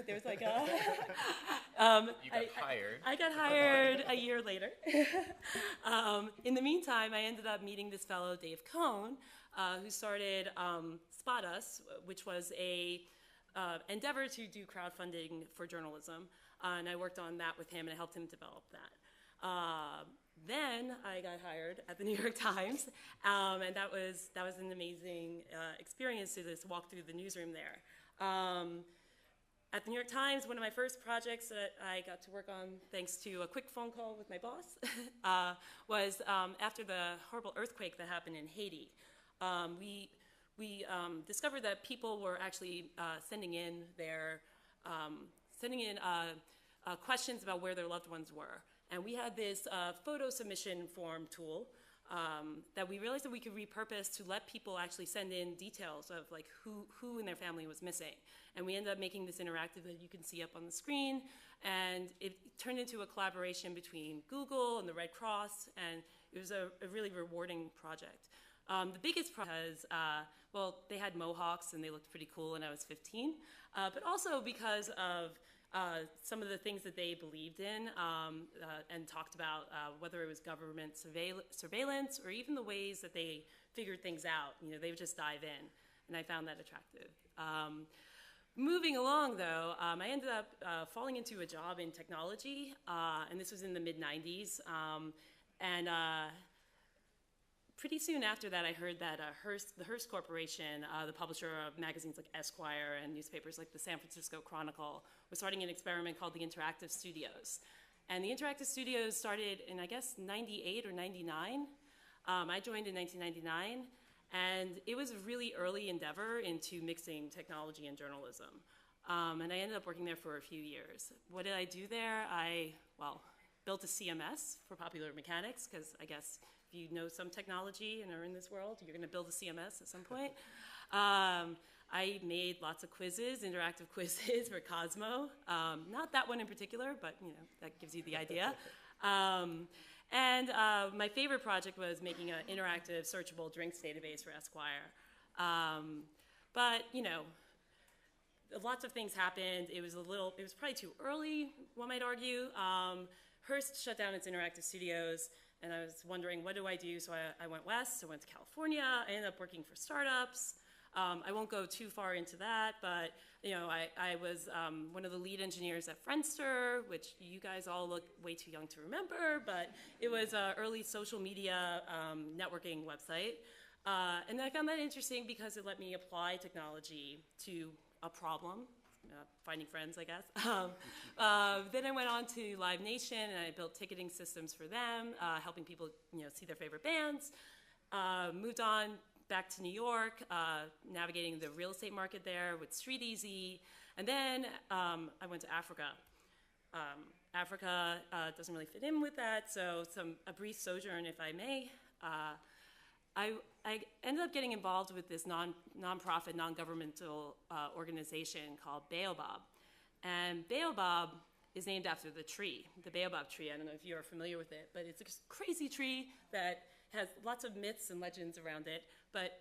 There was like a... You got hired. I got hired a year later. In the meantime, I ended up meeting this fellow, Dave Cohn, who started Spot Us, which was a endeavor to do crowdfunding for journalism. And I worked on that with him, and I helped him develop that. Then I got hired at the New York Times, and that was an amazing experience to just walk through the newsroom there. At the New York Times, one of my first projects that I got to work on, thanks to a quick phone call with my boss, was after the horrible earthquake that happened in Haiti. We discovered that people were actually sending in questions about where their loved ones were. And we had this photo submission form tool that we realized that we could repurpose to let people actually send in details of like who in their family was missing. And we ended up making this interactive that you can see up on the screen. And it turned into a collaboration between Google and the Red Cross, and it was a really rewarding project. The biggest because, well, they had mohawks and they looked pretty cool when I was 15, but also because of some of the things that they believed in and talked about, whether it was government surveillance or even the ways that they figured things out. You know, they would just dive in, and I found that attractive. Moving along, though, I ended up falling into a job in technology, and this was in the mid-90s. Pretty soon after that, I heard that the Hearst Corporation, the publisher of magazines like Esquire and newspapers like the San Francisco Chronicle, was starting an experiment called the Interactive Studios. And the Interactive Studios started in, I guess, 98 or 99. I joined in 1999, and it was a really early endeavor into mixing technology and journalism. And I ended up working there for a few years. What did I do there? I built a CMS for popular mechanics, because I guess if you know some technology and are in this world, you're going to build a CMS at some point. I made lots of quizzes, interactive quizzes for Cosmo. Not that one in particular, but you know, that gives you the idea. My favorite project was making an interactive searchable drinks database for Esquire. But you know, lots of things happened. It was probably too early, one might argue. Hearst shut down its interactive studios, and I was wondering, what do I do? So I went west, I went to California, I ended up working for startups. I won't go too far into that, but you know, I was one of the lead engineers at Friendster, which you guys all look way too young to remember, but it was an early social media networking website. And I found that interesting because it let me apply technology to a problem, finding friends, I guess. Then I went on to Live Nation, and I built ticketing systems for them, helping people, you know, see their favorite bands. Moved on back to New York, navigating the real estate market there with StreetEasy. And then I went to Africa. Africa doesn't really fit in with that, so a brief sojourn, if I may. I ended up getting involved with this non-profit, non-governmental organization called Baobab. And Baobab is named after the tree, the Baobab tree. I don't know if you're familiar with it, but it's a crazy tree that has lots of myths and legends around it. But